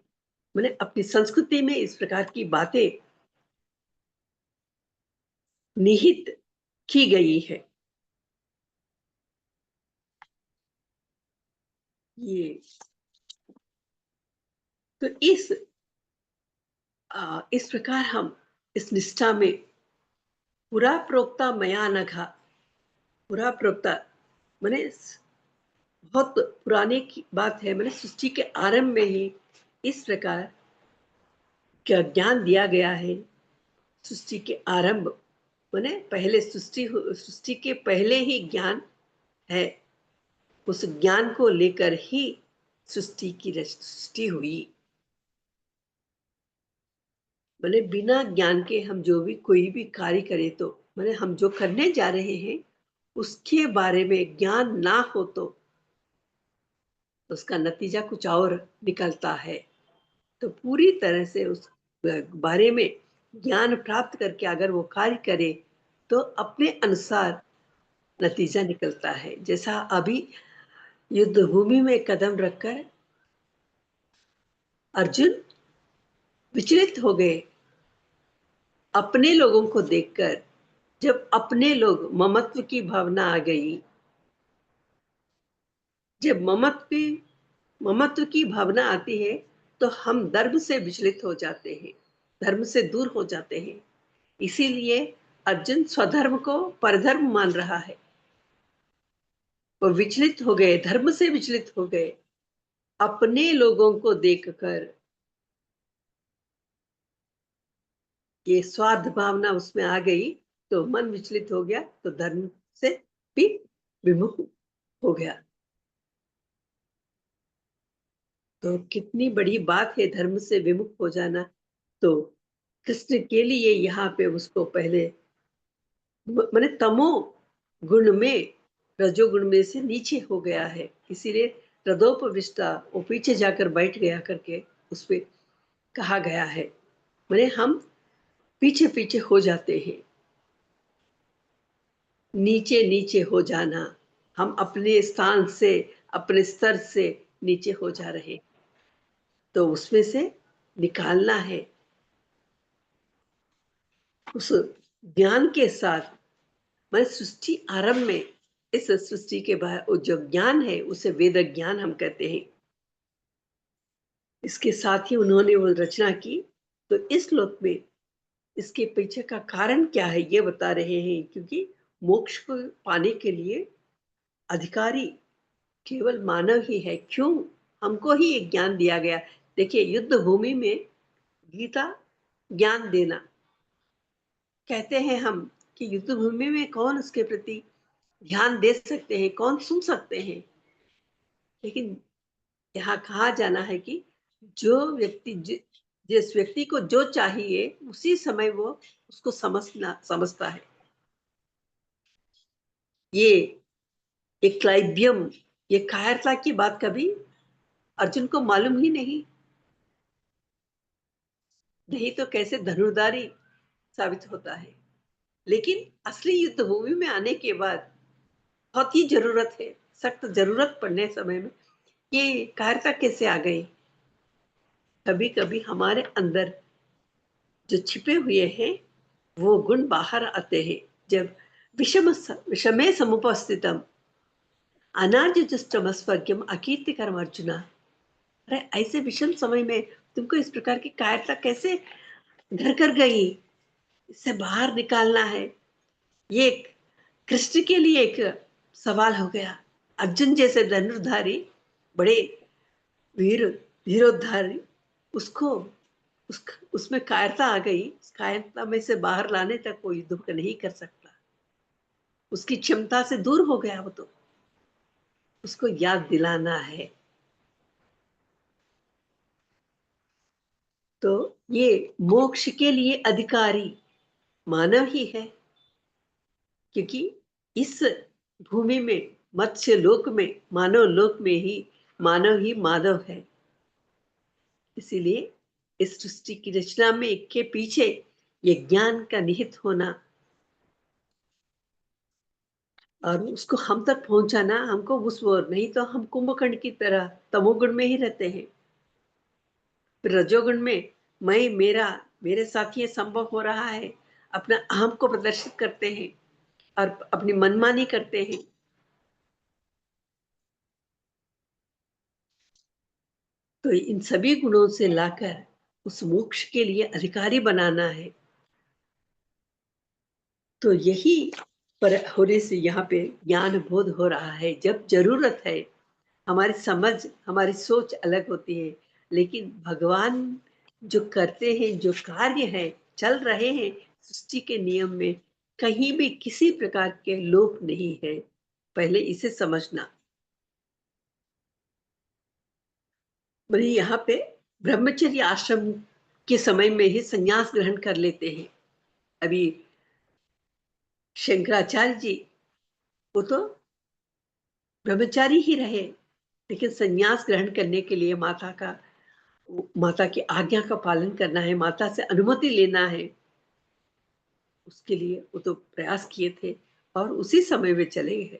मैंने अपनी संस्कृति में इस प्रकार की बातें निहित की गई है। ये तो इस प्रकार हम इस निष्ठा में पुरा प्रोक्ता मया नघा, पुरा प्रोक्ता मैंने बहुत पुराने की बात है, मैंने सृष्टि के आरंभ में ही इस प्रकार का ज्ञान दिया गया है। सृष्टि के आरंभ मैंने पहले सृष्टि के पहले ही ज्ञान है, उस ज्ञान को लेकर ही सृष्टि हुई। मैंने बिना ज्ञान के हम जो भी कोई भी कार्य करें, तो मैंने हम जो करने जा रहे हैं उसके बारे में ज्ञान ना हो तो उसका नतीजा कुछ और निकलता है। तो पूरी तरह से उस बारे में ज्ञान प्राप्त करके अगर वो कार्य करे तो अपने अनुसार नतीजा निकलता है। जैसा अभी युद्ध भूमि में कदम रखकर अर्जुन विचलित हो गए अपने लोगों को देखकर। जब अपने लोग, ममत्व की भावना आ गई, जब ममत्व की भावना आती है तो हम धर्म से विचलित हो जाते हैं, धर्म से दूर हो जाते हैं। इसीलिए अर्जुन स्वधर्म को परधर्म मान रहा है। वो विचलित हो गए, धर्म से विचलित हो गए अपने लोगों को देखकर। ये स्वार्थ भावना उसमें आ गई तो मन विचलित हो गया, तो धर्म से भी विमुख हो गया। तो कितनी बड़ी बात है धर्म से विमुख हो जाना। तो कृष्ण के लिए यहाँ पे उसको पहले माने तमो गुण में, रजोगुण में से नीचे हो गया है, इसीलिए हृदयोपविष्टा, वो पीछे जाकर बैठ गया करके उस पे कहा गया है। माने हम पीछे पीछे हो जाते हैं, नीचे नीचे हो जाना, हम अपने स्थान से, अपने स्तर से नीचे हो जा रहे, तो उसमें से निकालना है। उस ज्ञान के साथ मैं सृष्टि आरंभ में, इस सृष्टि के बाद वो जो ज्ञान है उसे वेद ज्ञान हम कहते हैं। इसके साथ ही उन्होंने वो रचना की। तो इस श्लोक में इसके पीछे का कारण क्या है ये बता रहे हैं, क्योंकि मोक्ष को पाने के लिए अधिकारी केवल मानव ही है। क्यों? हमको ही एक ज्ञान दिया गया। देखिए, युद्ध भूमि में गीता ज्ञान देना, कहते हैं हम कि युद्ध भूमि में कौन उसके प्रति ध्यान दे सकते हैं, कौन सुन सकते हैं। लेकिन यहाँ कहा जाना है कि जो व्यक्ति जिस व्यक्ति को जो चाहिए उसी समय वो उसको समझता है। ये एक क्लाइबियम, ये कायरता की बात कभी अर्जुन को मालूम ही नहीं। नहीं तो कैसे धनुर्धारी साबित होता है। लेकिन असली युद्ध भूमि में आने के बाद बहुत ही जरूरत है, सख्त जरूरत पड़ने समय में ये कायरता कैसे आ गई। कभी कभी हमारे अंदर जो छिपे हुए हैं वो गुण बाहर आते हैं। जब विषमे समुपस्थितम अनार्यजुष्टमस्वर्ग्यम अकीर्तिकरम अर्जुना। अरे ऐसे विषम समय में तुमको इस प्रकार की कायरता कैसे घर कर गई, इससे बाहर निकालना है। ये कृष्ण के लिए एक सवाल हो गया। अर्जुन जैसे धनुर्धारी, बड़े वीर धीरोद्धारी, उसको उसमें कायरता आ गई। कायरता में से बाहर लाने तक वो युद्ध नहीं कर सकता, उसकी क्षमता से दूर हो गया वो। तो उसको याद दिलाना है। तो ये मोक्ष के लिए अधिकारी मानव ही है, क्योंकि इस भूमि में, मत्स्य लोक में, मानव लोक में ही मानव ही माधव है। इसीलिए इस सृष्टि की रचना में के पीछे ये ज्ञान का निहित होना और उसको हम तक पहुंचाना, हमको उस ओर, नहीं तो हम कुंभकर्ण की तरह तमोगुण में ही रहते हैं। फिर रजोगुण में मैं, मेरा, मेरे साथ ये संभव हो रहा है, अपना अहम को प्रदर्शित करते हैं और अपनी मनमानी करते हैं। तो इन सभी गुणों से लाकर उस मोक्ष के लिए अधिकारी बनाना है। तो यही पर होने से यहाँ पे ज्ञान बोध हो रहा है। जब जरूरत है, हमारी समझ, हमारी सोच अलग होती है, लेकिन भगवान जो करते हैं, जो कार्य है, चल रहे हैं सृष्टि के नियम में, कहीं भी किसी प्रकार के लोप नहीं है। पहले इसे समझना। बोले यहाँ पे ब्रह्मचर्य आश्रम के समय में ही संन्यास ग्रहण कर लेते हैं। अभी शंकराचार्य जी, वो तो ब्रह्मचारी ही रहे, लेकिन संन्यास ग्रहण करने के लिए माता की आज्ञा का पालन करना है, माता से अनुमति लेना है, उसके लिए वो तो प्रयास किए थे और उसी समय में चले गए।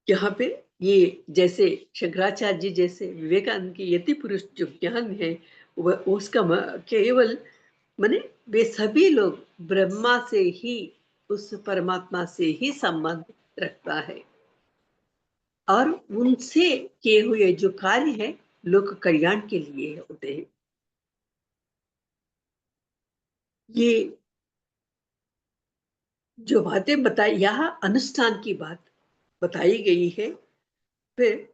यहाँ पे ये जैसे शंकराचार्य जी जैसे विवेकानंद की यति पुरुष जो ज्ञान है, वह उसका केवल माने वे सभी लोग ब्रह्मा से ही, उस परमात्मा से ही संबंध रखता है और उनसे किए हुए जो कार्य है लोक कल्याण के लिए होते हैं। ये जो बातें बताई, यहाँ अनुष्ठान की बात बताई गई है। फिर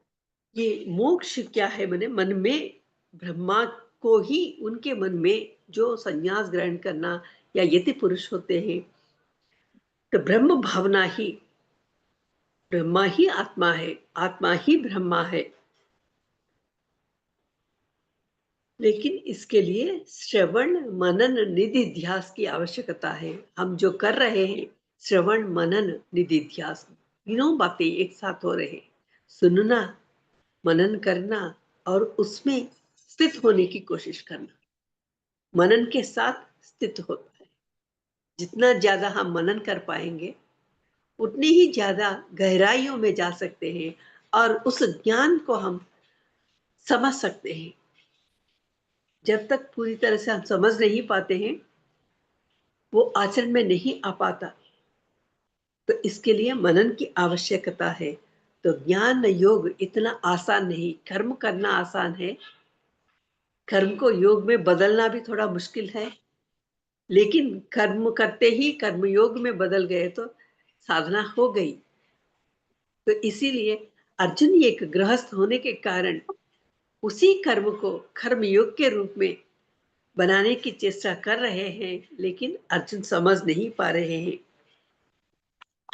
ये मोक्ष क्या है, माने मन में ब्रह्मा को ही उनके मन में जो संन्यास ग्रहण करना या यति पुरुष होते हैं, तो ब्रह्म भावना ही, ब्रह्मा ही आत्मा है, आत्मा ही ब्रह्मा है। लेकिन इसके लिए श्रवण मनन निधिध्यास की आवश्यकता है। हम जो कर रहे हैं श्रवण मनन निधिध्यास, तीनों बातें एक साथ हो रहे हैं। सुनना, मनन करना और उसमें स्थित होने की कोशिश करना। मनन के साथ स्थित होता है। जितना ज्यादा हम मनन कर पाएंगे उतनी ही ज्यादा गहराइयों में जा सकते हैं और उस ज्ञान को हम समझ सकते हैं। जब तक पूरी तरह से हम समझ नहीं पाते हैं वो आचरण में नहीं आ पाता, तो इसके लिए मनन की आवश्यकता है। तो ज्ञान योग इतना आसान नहीं, कर्म करना आसान है, कर्म को योग में बदलना भी थोड़ा मुश्किल है। लेकिन कर्म करते ही कर्म योग में बदल गए तो साधना हो गई। तो इसीलिए अर्जुन एक गृहस्थ होने के कारण उसी कर्म को कर्म योग के रूप में बनाने की चेष्टा कर रहे हैं, लेकिन अर्जुन समझ नहीं पा रहे हैं।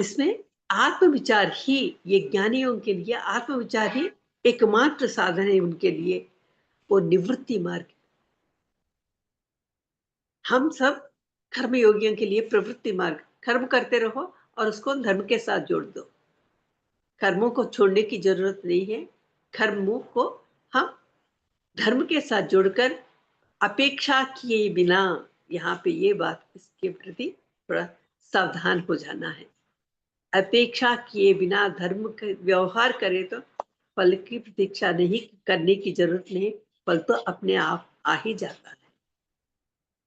इसमें आत्मविचार ही, ये ज्ञानियों के लिए आत्मविचार ही एकमात्र साधन है उनके लिए, वो निवृत्ति मार्ग। हम सब कर्मयोगियों के लिए प्रवृत्ति मार्ग, कर्म करते रहो और उसको धर्म के साथ जोड़ दो। कर्मों को छोड़ने की जरूरत नहीं है, कर्मों को हम धर्म के साथ जोड़कर अपेक्षा किए बिना, यहाँ पे ये बात, इसके प्रति थोड़ा सावधान हो जाना है। अपेक्षा किए बिना धर्म का व्यवहार करे तो फल की प्रतीक्षा नहीं करने की जरूरत नहीं, फल तो अपने आप आ ही जाता है।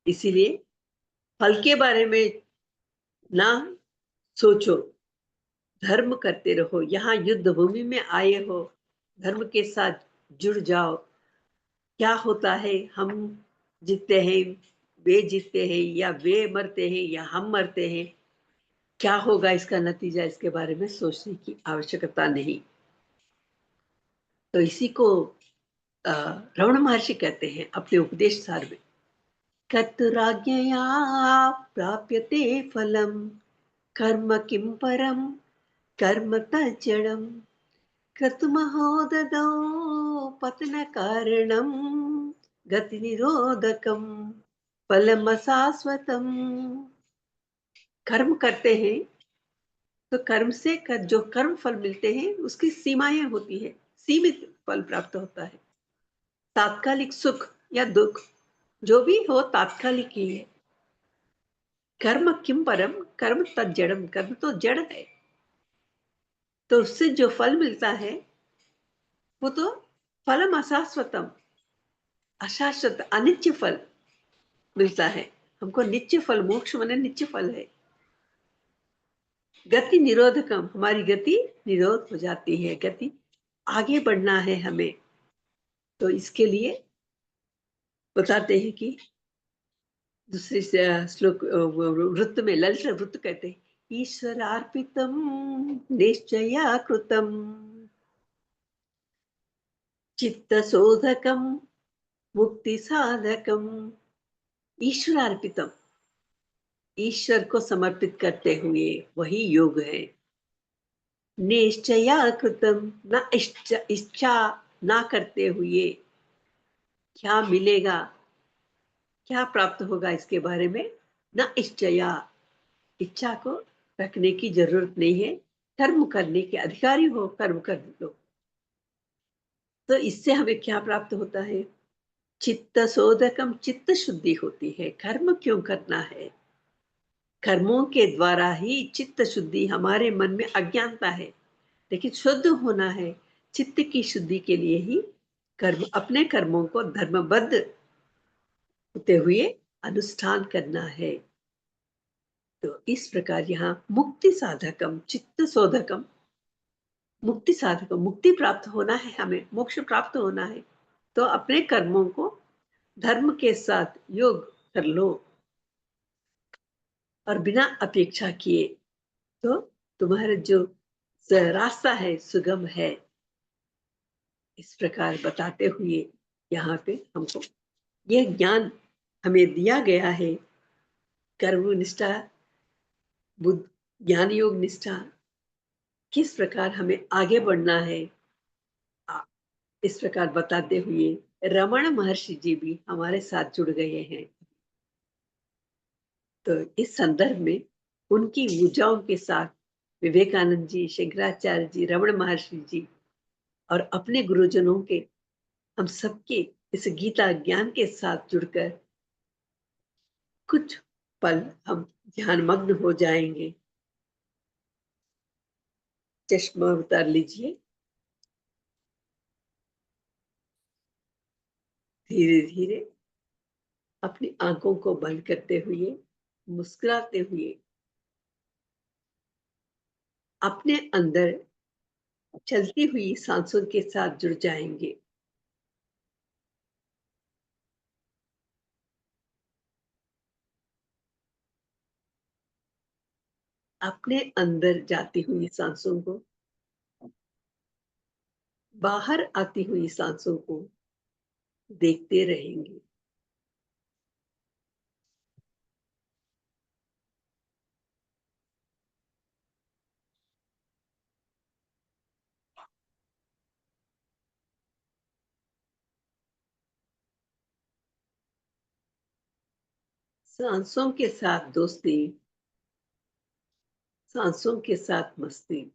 इसीलिए फल के बारे में ना सोचो, धर्म करते रहो। यहाँ युद्ध भूमि में आए हो, धर्म के साथ जुड़ जाओ। क्या होता है, हम जीतते हैं, वे जीतते हैं, या वे मरते हैं या हम मरते हैं, क्या होगा इसका नतीजा, इसके बारे में सोचने की आवश्यकता नहीं। तो इसी को रमण महर्षि कहते हैं अपने उपदेश सार में, कर्तुराज्ञया प्राप्यते फलम कर्म किं परम कर्म तज्जडम क्रतुमहो ददौ पतन कारणम गति निरोधकम फलम शाश्वतम। कर्म करते हैं तो कर्म से जो कर्म फल मिलते हैं उसकी सीमाएं होती है, सीमित फल प्राप्त होता है। तात्कालिक सुख या दुख जो भी हो तात्कालिक ही है। कर्म किम परम कर्म तज्जड़म, कर्म तो जड़ है, तो उससे जो फल मिलता है वो तो फलम अशाश्वतम, अशाश्वत अनित्य फल मिलता है हमको। नित्य फल, मोक्ष माने नित्य फल है। गति निरोधकम, हमारी गति निरोध हो जाती है, गति आगे बढ़ना है हमें। तो इसके लिए बताते हैं कि दूसरे श्लोक वृत्त में, ललित वृत्त कहते हैं, ईश्वरार्पितम निश्चया कृतम चित्तशोधकम मुक्ति साधकम। ईश्वरार्पितम, ईश्वर को समर्पित करते हुए वही योग है। निश्चया कृतम, न इच्छा ना करते हुए, क्या मिलेगा, क्या प्राप्त होगा इसके बारे में न इच्छया, इच्छा को रखने की जरूरत नहीं है। कर्म करने के अधिकारी हो, कर्म कर लो। तो इससे हमें क्या प्राप्त होता है, चित्त शोधकम, चित्त शुद्धि होती है। कर्म क्यों करना है, कर्मों के द्वारा ही चित्त शुद्धि, हमारे मन में अज्ञानता है लेकिन शुद्ध होना है। चित्त की शुद्धि के लिए ही कर्म, अपने कर्मों को धर्मबद्ध होते हुए अनुष्ठान करना है। तो इस प्रकार यहाँ मुक्ति साधकम चित्त शोधकम, मुक्ति साधकम, मुक्ति प्राप्त होना है हमें, मोक्ष प्राप्त होना है, तो अपने कर्मों को धर्म के साथ योग कर लो और बिना अपेक्षा किए, तो तुम्हारा जो रास्ता है सुगम है। इस प्रकार बताते हुए यहाँ पे हमको यह ज्ञान हमें दिया गया है, कर्म निष्ठा, बुद्ध ज्ञान योग निष्ठा, किस प्रकार हमें आगे बढ़ना है, आ, इस प्रकार बताते हुए रमण महर्षि जी भी हमारे साथ जुड़ गए हैं। तो इस संदर्भ में उनकी ऊर्जाओं के साथ विवेकानंद जी, शंकराचार्य जी, रमण महर्षि जी और अपने गुरुजनों के, हम सबके इस गीता ज्ञान के साथ जुड़कर कुछ पल हम ध्यानमग्न हो जाएंगे। चश्मा उतार लीजिए। धीरे धीरे अपनी आंखों को बंद करते हुए, मुस्कुराते हुए अपने अंदर चलती हुई सांसों के साथ जुड़ जाएंगे। अपने अंदर जाती हुई सांसों को, बाहर आती हुई सांसों को देखते रहेंगे। सांसों के साथ दोस्ती, सांसों के साथ मस्ती।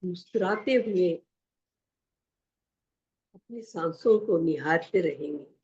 मुस्कुराते हुए अपनी सांसों को निहारते रहेंगे।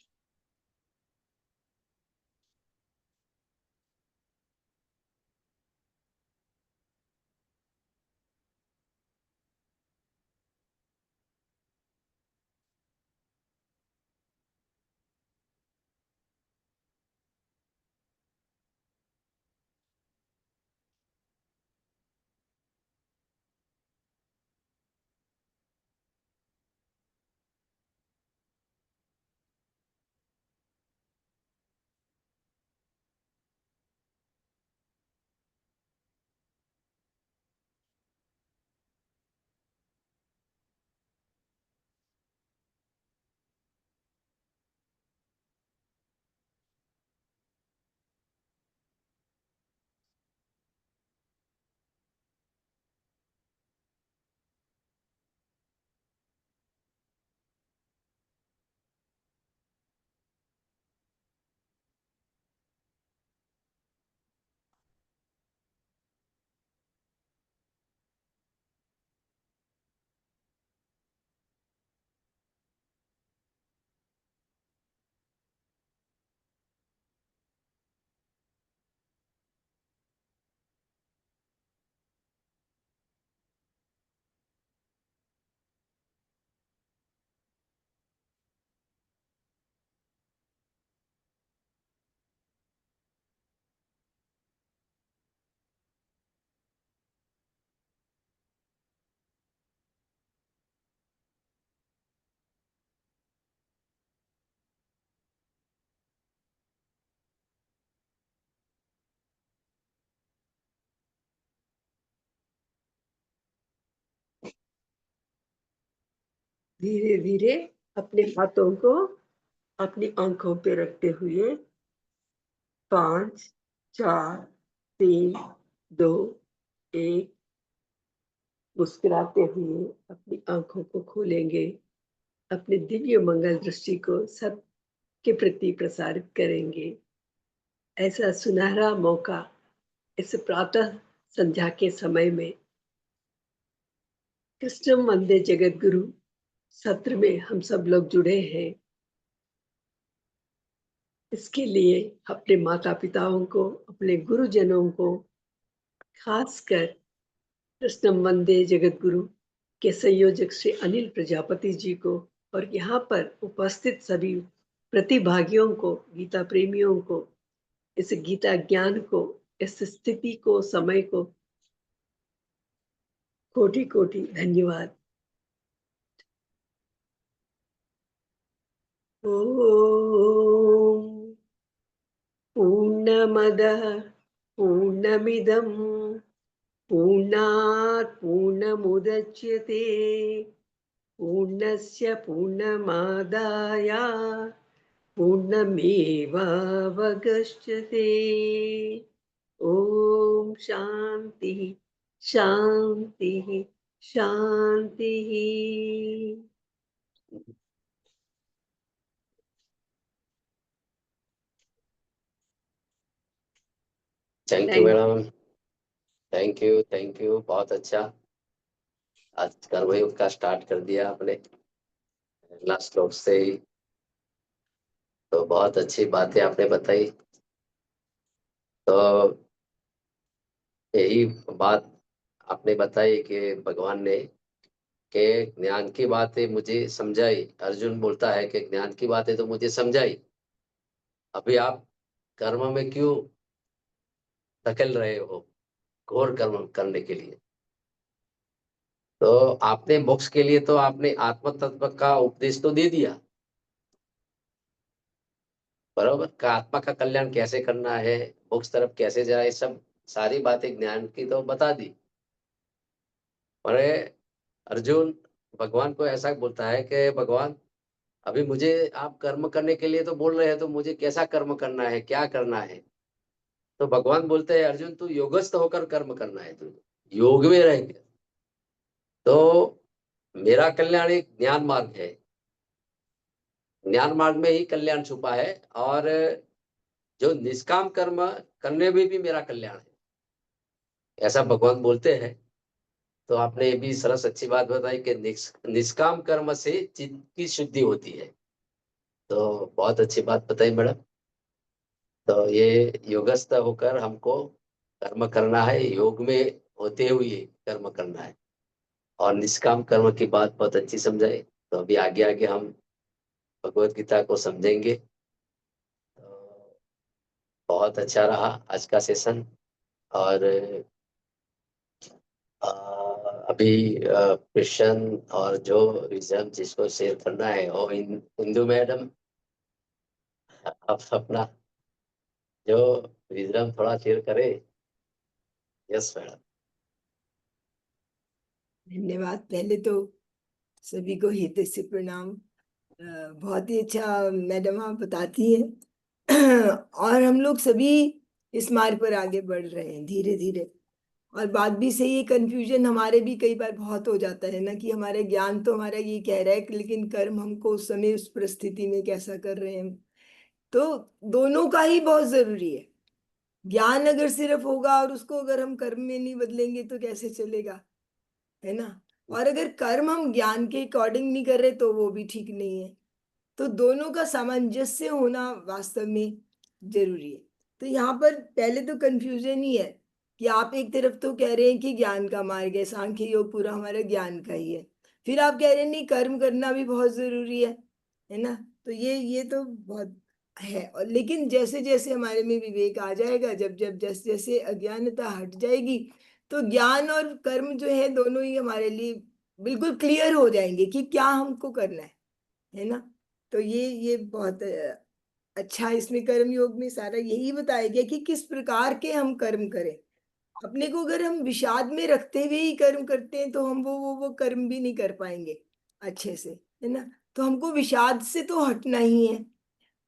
धीरे धीरे अपने हाथों को अपनी आंखों पे रखते हुए 5, 4, 3, 2, 1 मुस्कुराते हुए अपनी आंखों को खोलेंगे, अपने दिव्य मंगल दृष्टि को सबके प्रति प्रसारित करेंगे। ऐसा सुनहरा मौका इस प्रातः संध्या के समय में कृष्णम वंदे जगत गुरु सत्र में हम सब लोग जुड़े हैं। इसके लिए अपने माता पिताओं को, अपने गुरुजनों को, खासकर कृष्णम वंदे जगत गुरु के संयोजक श्री अनिल प्रजापति जी को और यहाँ पर उपस्थित सभी प्रतिभागियों को, गीता प्रेमियों को, इस गीता ज्ञान को, इस स्थिति को, समय को कोटि कोटि धन्यवाद। ओम पूर्णमदः पूर्णमिदं पूर्णात् पूर्णमुदच्यते पूर्णस्य पूर्णमादाय पूर्णमेवावशिष्यते। ओम शांति शांति शांति।
Thank you
thank you.
Madam. Thank you, बहुत अच्छा। आज कर्मयोग का स्टार्ट कर दिया आपने लास्ट श्लोक से ही, तो बहुत अच्छी बातें आपने बताई। तो यही बात आपने बताई कि भगवान ने के ज्ञान की बातें मुझे समझाई। अर्जुन बोलता है कि ज्ञान की बातें तो मुझे समझाई, अभी आप कर्म में क्यों धकेल रहे हो, घोर कर्म करने के लिए। तो आपने मोक्ष के लिए तो आपने आत्म तत्व का उपदेश तो दे दिया, बरोबर का आत्मा का कल्याण कैसे करना है, मोक्ष तरफ कैसे जाए, सब सारी बातें ज्ञान की तो बता दी। पर अर्जुन भगवान को ऐसा बोलता है कि भगवान अभी मुझे आप कर्म करने के लिए तो बोल रहे हैं, तो मुझे कैसा कर्म करना है, क्या करना है। तो भगवान बोलते हैं अर्जुन तू योगस्थ होकर कर्म करना है, तू योग में रह के। तो मेरा कल्याण एक ज्ञान मार्ग है, ज्ञान मार्ग में ही कल्याण छुपा है। और जो निष्काम कर्म करने में भी मेरा कल्याण है, ऐसा भगवान बोलते हैं। तो आपने ये भी सरस अच्छी बात बताई कि निष्काम कर्म से चित्त की शुद्धि होती है। तो बहुत अच्छी बात बताई मैडम। तो ये योगस्थ होकर हमको कर्म करना है, योग में होते हुए कर्म करना है। और निष्काम कर्म की बात बहुत अच्छी समझाई। तो अभी आगे आगे हम भगवत गीता को समझेंगे। तो बहुत अच्छा रहा आज का सेशन। और अ, अभी क्वेश्चन और जो विजन जिसको शेयर करना है वो इंदु मैडम, आप अपना जो विजडम थोड़ा शेयर करे। Yes madam.
धन्यवाद। पहले तो सभी को हृदय से प्रणाम। बहुत ही अच्छा मैडम आप बताती हैं और हम लोग सभी इस मार्ग पर आगे बढ़ रहे हैं धीरे धीरे। और बात भी सही है, कंफ्यूजन हमारे भी कई बार बहुत हो जाता है ना, कि हमारे ज्ञान तो हमारा ये कह रहा है कि लेकिन कर्म हमको उस समय उस परिस्थिति में कैसा कर रहे हैं। तो दोनों का ही बहुत जरूरी है। ज्ञान अगर सिर्फ होगा और उसको अगर हम कर्म में नहीं बदलेंगे तो कैसे चलेगा, है ना। और अगर कर्म हम ज्ञान के अकॉर्डिंग नहीं कर रहे तो वो भी ठीक नहीं है। तो दोनों का सामंजस्य होना वास्तव में जरूरी है। तो यहाँ पर पहले तो कंफ्यूजन ही है कि आप एक तरफ तो कह रहे हैं कि ज्ञान का मार्ग है, सांख्य योग पूरा हमारा ज्ञान का ही है, फिर आप कह रहे हैं नहीं कर्म करना भी बहुत जरूरी है ना। तो ये तो बहुत है। और लेकिन जैसे जैसे हमारे में विवेक आ जाएगा, जब जब जैसे जैसे अज्ञानता हट जाएगी, तो ज्ञान और कर्म जो है दोनों ही हमारे लिए बिल्कुल क्लियर हो जाएंगे कि क्या हमको करना है ना। तो ये बहुत अच्छा, इसमें कर्म योग में सारा यही बताया गया कि किस प्रकार के हम कर्म करें। अपने को अगर हम विषाद में रखते हुए ही कर्म करते हैं तो हम वो कर्म भी नहीं कर पाएंगे। अच्छे से, है ना। तो हमको विषाद से तो हटना ही है,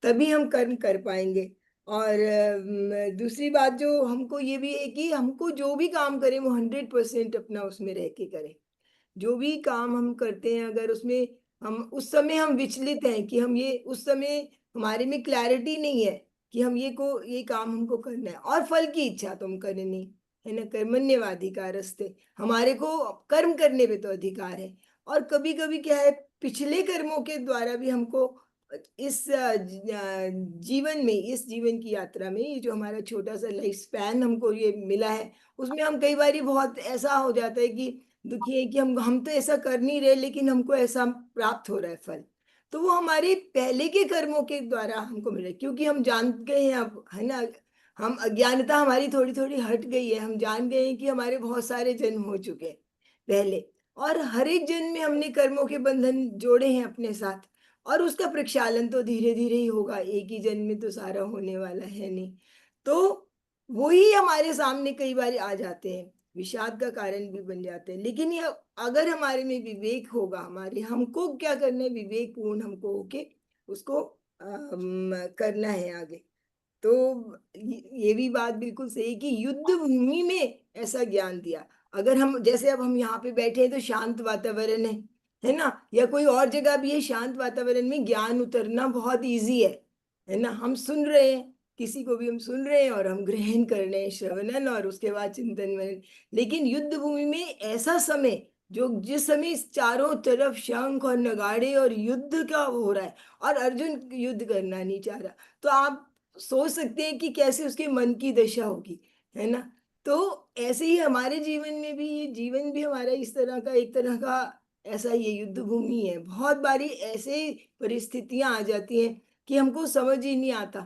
तभी हम कर्म कर पाएंगे। और दूसरी बात जो हमको ये भी है कि हमको जो भी काम करें वो 100% अपना उसमें रह के करें। जो भी काम हम करते हैं, अगर उसमें हम उस समय हम विचलित हैं कि हम ये उस समय हमारे में क्लैरिटी नहीं है कि हम ये काम हमको करना है, और फल की इच्छा तो हम करें नहीं, है ना। कर्मण्येवाधिकारस्ते, हमारे को कर्म करने पे तो अधिकार है। और कभी कभी क्या है, पिछले कर्मों के द्वारा भी हमको इस जीवन में, इस जीवन की यात्रा में, ये जो हमारा छोटा सा लाइफ स्पैन हमको ये मिला है, उसमें हम कई बार बहुत ऐसा हो जाता है कि दुखी है कि हम तो ऐसा कर नहीं रहे, लेकिन हमको ऐसा प्राप्त हो रहा है फल। तो वो हमारे पहले के कर्मों के द्वारा हमको मिला, क्योंकि हम जान गए हैं अब, है ना। हम अज्ञानता हमारी थोड़ी थोड़ी हट गई है, हम जान गए हैं कि हमारे बहुत सारे जन्म हो चुके हैं पहले, और हर एक जन्म में हमने कर्मों के बंधन जोड़े हैं अपने साथ। और उसका प्रक्षालन तो धीरे धीरे ही होगा, एक ही जन्म में तो सारा होने वाला है नहीं। तो वही हमारे सामने कई बार आ जाते हैं, विषाद का कारण भी बन जाते हैं। लेकिन ये अगर हमारे में विवेक होगा, हमारे हमको क्या करना है, विवेक पूर्ण हमको होके उसको करना है आगे। तो ये भी बात बिल्कुल सही कि युद्ध भूमि में ऐसा ज्ञान दिया। अगर हम जैसे अब हम यहाँ पे बैठे हैं तो शांत वातावरण है ना, या कोई और जगह भी है, शांत वातावरण में ज्ञान उतरना बहुत इजी है ना। हम सुन रहे हैं, किसी को भी हम सुन रहे हैं और हम ग्रहण कर रहे हैं, श्रवणन, और उसके बाद चिंतन मनन। लेकिन युद्ध भूमि में ऐसा समय, जो जिस समय इस चारों तरफ शंख और नगाड़े और युद्ध का हो रहा है, और अर्जुन युद्ध करना नहीं चाह रहा, तो आप सोच सकते हैं कि कैसे उसके मन की दशा होगी, है ना। तो ऐसे ही हमारे जीवन में भी, ये जीवन भी हमारा इस तरह का, एक तरह का ऐसा ये युद्ध भूमि है। बहुत बारी ऐसे परिस्थितियां आ जाती हैं कि हमको समझ ही नहीं आता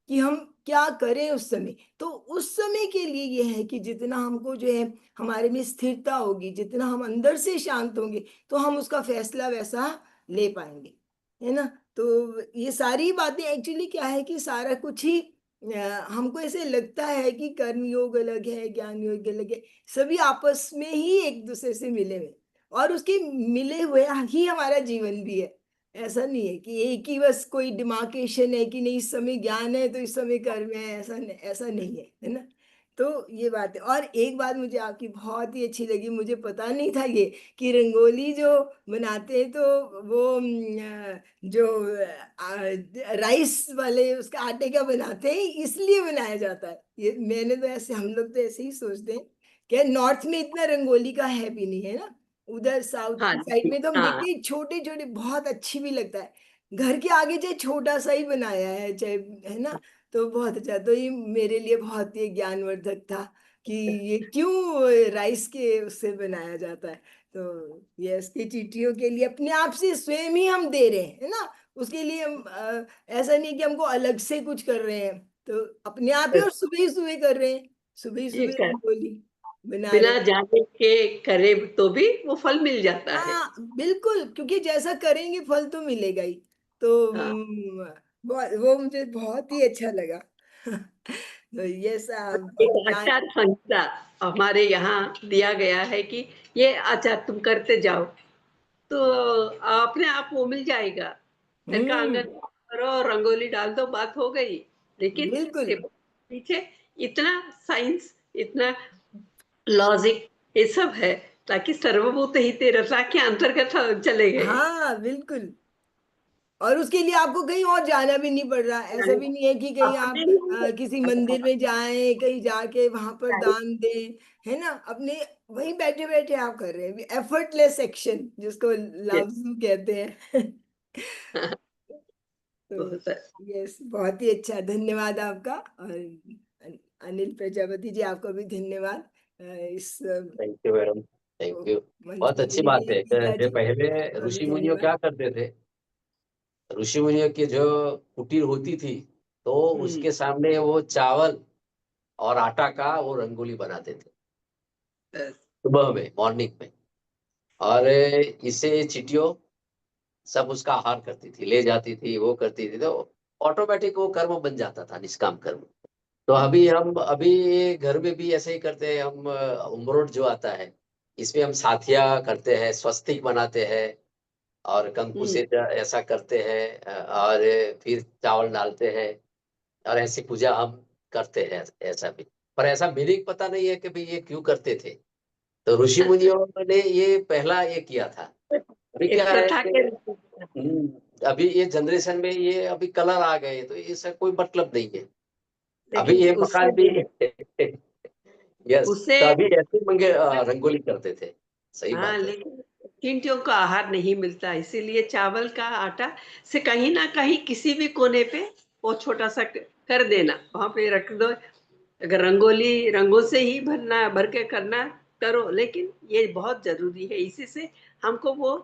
कि हम क्या करें उस समय। तो उस समय के लिए ये है कि जितना हमको जो है हमारे में स्थिरता होगी, जितना हम अंदर से शांत होंगे, तो हम उसका फैसला वैसा ले पाएंगे, है ना। तो ये सारी बातें एक्चुअली क्या है कि सारा कुछ ही हमको ऐसे लगता है कि कर्म योग अलग है, ज्ञान योग अलग है, सभी आपस में ही एक दूसरे से मिले हुए, और उसके मिले हुए ही हमारा जीवन भी है। ऐसा नहीं है कि एक ही बस कोई डिमार्केशन है कि नहीं, इस समय ज्ञान है तो इस समय कर्म है, ऐसा नहीं है ना। तो ये बात है। और एक बात मुझे आपकी बहुत ही अच्छी लगी, मुझे पता नहीं था ये, कि रंगोली जो बनाते हैं तो वो जो राइस वाले उसका आटे का बनाते हैं, इसलिए बनाया जाता है। ये मैंने तो ऐसे, हम लोग तो ऐसे ही सोचते हैं कि नॉर्थ में इतना रंगोली का है भी नहीं, है ना। उधर साउथ
हाँ
की साइड
जी,
में तो हम
हाँ।
देखते हैं छोटे छोटे, बहुत अच्छी भी लगता है। घर के आगे चाहे छोटा सा ही बनाया है चाहे, है ना, तो बहुत अच्छा। तो ये मेरे लिए बहुत ही ज्ञानवर्धक था कि ये क्यों राइस के उससे बनाया जाता है। तो ये इसकी चींटियों के लिए अपने आप से स्वयं ही हम दे रहे हैं, है ना। उसके लिए हम ऐसा नहीं कि हमको अलग से कुछ कर रहे हैं, तो अपने आप ही, और सुबह ही सुबह कर रहे हैं, सुबह ही
ये
सुबह
कर,
रंगोली बना रहे
बिना
हैं।
जाने के करे तो भी वो फल मिल जाता है।
हाँ बिल्कुल, क्योंकि जैसा करेंगे फल तो मिलेगा ही। तो
हाँ,
वो मुझे बहुत ही अच्छा लगा। तो ये सब
एक आचार संहिता हमारे यहाँ दिया गया है कि ये आचार तुम करते जाओ, तो अपने आप वो मिल जाएगा। घर का आंगन
हम्म,
साफ करो, रंगोली डाल दो, बात हो गई। लेकिन
बिल्कुल।
इसके पीछे इतना साइंस, इतना लॉजिक, ये सब है, ताकि सर्वभूत हिते रसा के अंतर्गत चले गए।
हाँ बिल्कुल। और उसके लिए आपको कहीं और जाना भी नहीं पड़ रहा, ऐसा भी नहीं है कि कहीं
अपने
आप
लिए
किसी मंदिर में जाएं, कहीं जाके वहां पर दान दें, है ना। अपने वहीं बैठे बैठे आप कर रहे हैं, एफर्टलेस एक्शन जिसको लाफ्जू कहते हैं। तो
बहुत
यस, बहुत ही अच्छा, धन्यवाद आपका। और अनिल प्रजापति जी, आपका भी धन्यवाद इस
thank you madam, thank you.
मंच
बहुत
पे
अच्छी
देने के
बात
लिए।
है
गीता
कि जो
जी,
पहले
आपका भी
ऋषि मुनियों क्या
धन्यवाद।
करते थे, ऋषि मुनियों की जो कुटीर होती थी, तो
हम्म।
उसके सामने वो चावल और आटा का वो रंगोली बनाते थे सुबह में, मॉर्निंग में। और इससे चींटियों सब उसका आहार करती थी, ले जाती थी, वो करती थी, तो ऑटोमेटिक वो कर्म बन जाता था, निष्काम कर्म। तो अभी घर में भी ऐसे ही करते हैं हम। उमरोट जो आता है, इसमें हम साथिया करते हैं, स्वस्तिक बनाते हैं, और कंकु से ऐसा करते हैं और फिर चावल डालते हैं और ऐसी पूजा हम करते हैं ऐसा भी। पर ऐसा मीनिंग पता नहीं है कि भाई ये क्यों करते थे। तो ऋषि मुनियों ने ये पहला ये किया था। अभी
एक
क्या है
प्रथा
कि
के रूप में।
अभी ये जनरेशन में ये अभी कलर आ गए तो इससे कोई मतलब नहीं है। अभी
लेकिन
ये
उससे
मकान भी यस,
उससे
तो अभी ऐसे मंगे रंगोली करते थे। सही
हाँ,
बात है।
लेकिन चींटियों को आहार नहीं मिलता, इसीलिए चावल का आटा से कहीं ना कहीं किसी भी कोने पे वो छोटा सा कर देना, वहां पे रख दो। अगर रंगोली रंगों से ही भरना, भर के करना, करो, लेकिन ये बहुत जरूरी है। इसी से हमको वो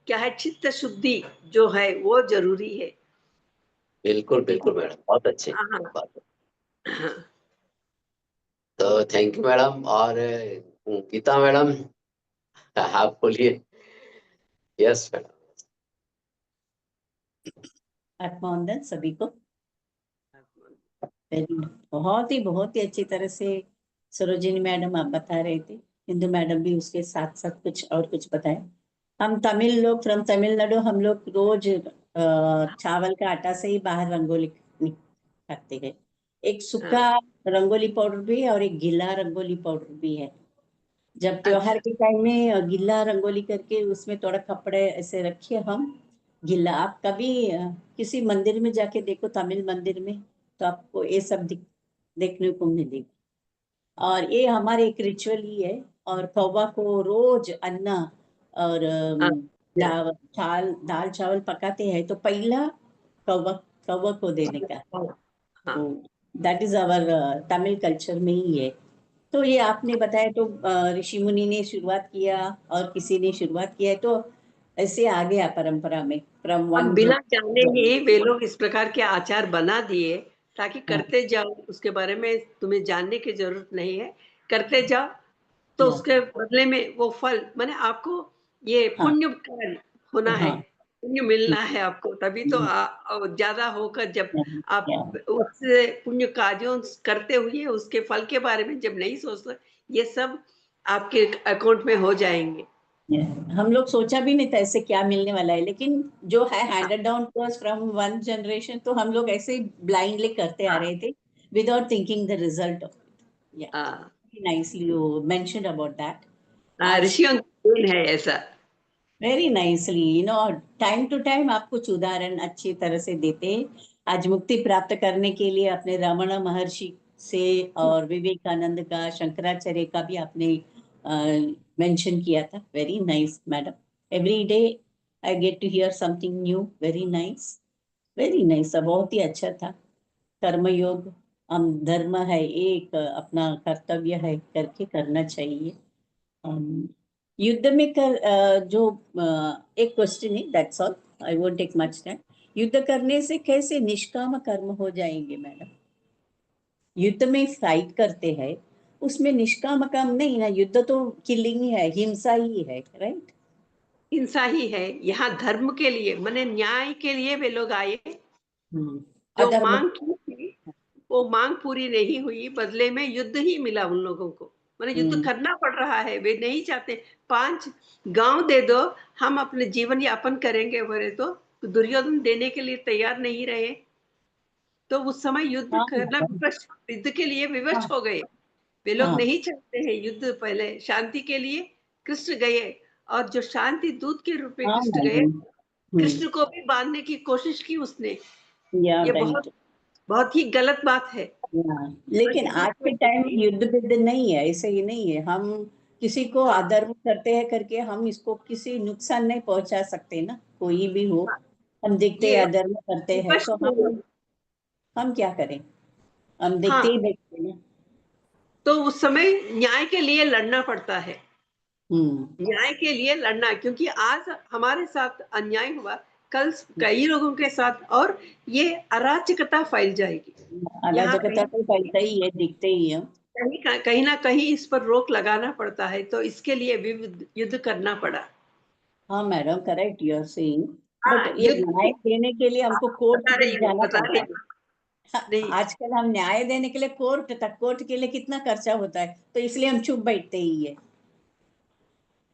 क्या है, चित्त शुद्धि जो है वो जरूरी है।
बिल्कुल
ठीक
बिल्कुल
है।
मैडम, बहुत अच्छे
हाँ
बात है।
हाँ।
तो थैंक यू मैडम। और गीता मैडम, आप बोलिए। Yes madam.
आत्मवंदन सभी को। बहुत ही अच्छी तरह से सरोजिनी मैडम आप बता रहे थे, हिंदू मैडम भी उसके साथ साथ कुछ और कुछ बताए। हम तमिल लोग फ्रॉम तमिलनाडु, हम लोग रोज चावल का आटा से ही बाहर रंगोली करते हैं। एक सूखा रंगोली पाउडर भी है और एक गीला रंगोली पाउडर भी है। जब त्योहार के टाइम में गीला रंगोली करके उसमें थोड़ा कपड़े ऐसे रखिए हम गीला। आप कभी किसी मंदिर में जाके देखो, तमिल मंदिर में, तो आपको ये सब देखने को मिलेगा। और ये हमारे एक रिचुअल ही है। और कौवा को रोज अन्ना और दाल चावल पकाते हैं तो पहला कौवा कौवा को देने का, that is our Tamil culture में ही है। तो ये आपने बताया तो ऋषि मुनि ने शुरुआत किया और किसी ने शुरुआत किया है, तो ऐसे आ गया परंपरा में फ्रॉम
हम
वन
बिना जाने ही वे लोग इस प्रकार के आचार बना दिए, ताकि करते जाओ, उसके बारे में तुम्हें जानने की जरूरत नहीं है, करते जाओ तो उसके बदले में वो फल, माने आपको ये पुण्य होना है, पुण्य मिलना है आपको, तभी तो ज्यादा होकर जब आप उससे पुण्य कार्यों करते हुए उसके फल के बारे में जब नहीं सोचते, ये सब आपके अकाउंट में हो जाएंगे।
हम लोग सोचा भी नहीं था ऐसे क्या मिलने वाला है, लेकिन जो है handed down to us from one generation, तो हम लोग ऐसे ही ब्लाइंडली करते आ रहे थे without thinking the result of it. Nicely you mentioned about that.
ऋषियों की देन है ऐसा।
Very nicely, time to time आप कुछ उदाहरण अच्छी तरह से देते हैं। आज मुक्ति प्राप्त करने के लिए अपने रमण महर्षि से और विवेकानंद का, शंकराचार्य का भी आपने मेंशन किया था। Very nice madam, every day I get to hear something new. Very nice, very nice, बहुत ही अच्छा था। कर्मयोग हम धर्म है, एक अपना कर्तव्य है, करके करना चाहिए। युद्ध में जो एक क्वेश्चन है, that's all, I won't take much time. युद्ध करने से कैसे निष्काम कर्म हो जाएंगे मैडम? युद्ध में फाइट करते हैं, उसमें निष्काम कर्म नहीं ना, युद्ध तो किलिंग ही है, हिंसा ही है, राइट?
हिंसा ही है। यहाँ धर्म के लिए, माने न्याय के लिए वे लोग आए। जो
अधर्म
मांग की थी वो मांग पूरी नहीं हुई, बदले में युद्ध ही मिला उन लोगों को। माने युद्ध करना पड़ रहा है, वे नहीं चाहते 5 गांव दे दो, हम अपने जीवन यापन करेंगे, बोले तो दुर्योधन देने के लिए तैयार नहीं रहे। तो उस समय युद्ध करना विवश, युद्ध के लिए विवश हो गए। वे लोग नहीं चाहते हैं युद्ध, पहले शांति के लिए कृष्ण गए, और जो शांति दूत के रूप में कृष्ण गए, कृष्ण को भी बांधने की कोशिश की उसने। ये बहुत बहुत ही गलत बात है।
लेकिन आज के टाइम में युद्ध विद्ध नहीं है, ऐसे ही नहीं है। हम किसी को अधर्म करते हैं करके हम इसको किसी नुकसान नहीं पहुंचा सकते ना, कोई भी हो। हम देखते हैं अधर्म करते हैं तो हम क्या करें, हम देखते ही देखते हैं।
तो उस समय न्याय के लिए लड़ना पड़ता है, न्याय के लिए लड़ना, क्योंकि आज हमारे साथ अन्याय हुआ, कल कई लोगों के साथ, और ये अराजकता फैल जाएगी।
अराजकता तो फैलता ही है, दिखते ही है।
कहीं ना कहीं इस पर रोक लगाना पड़ता है, तो इसके लिए भी युद्ध करना पड़ा।
हाँ madam, correct you are saying, but ये न्याय देने के लिए हमको कोर्ट तक जाना पड़ता है। आजकल हम न्याय देने के लिए कोर्ट के लिए कितना खर्चा होता है, तो इसलिए हम चुप बैठते ही है।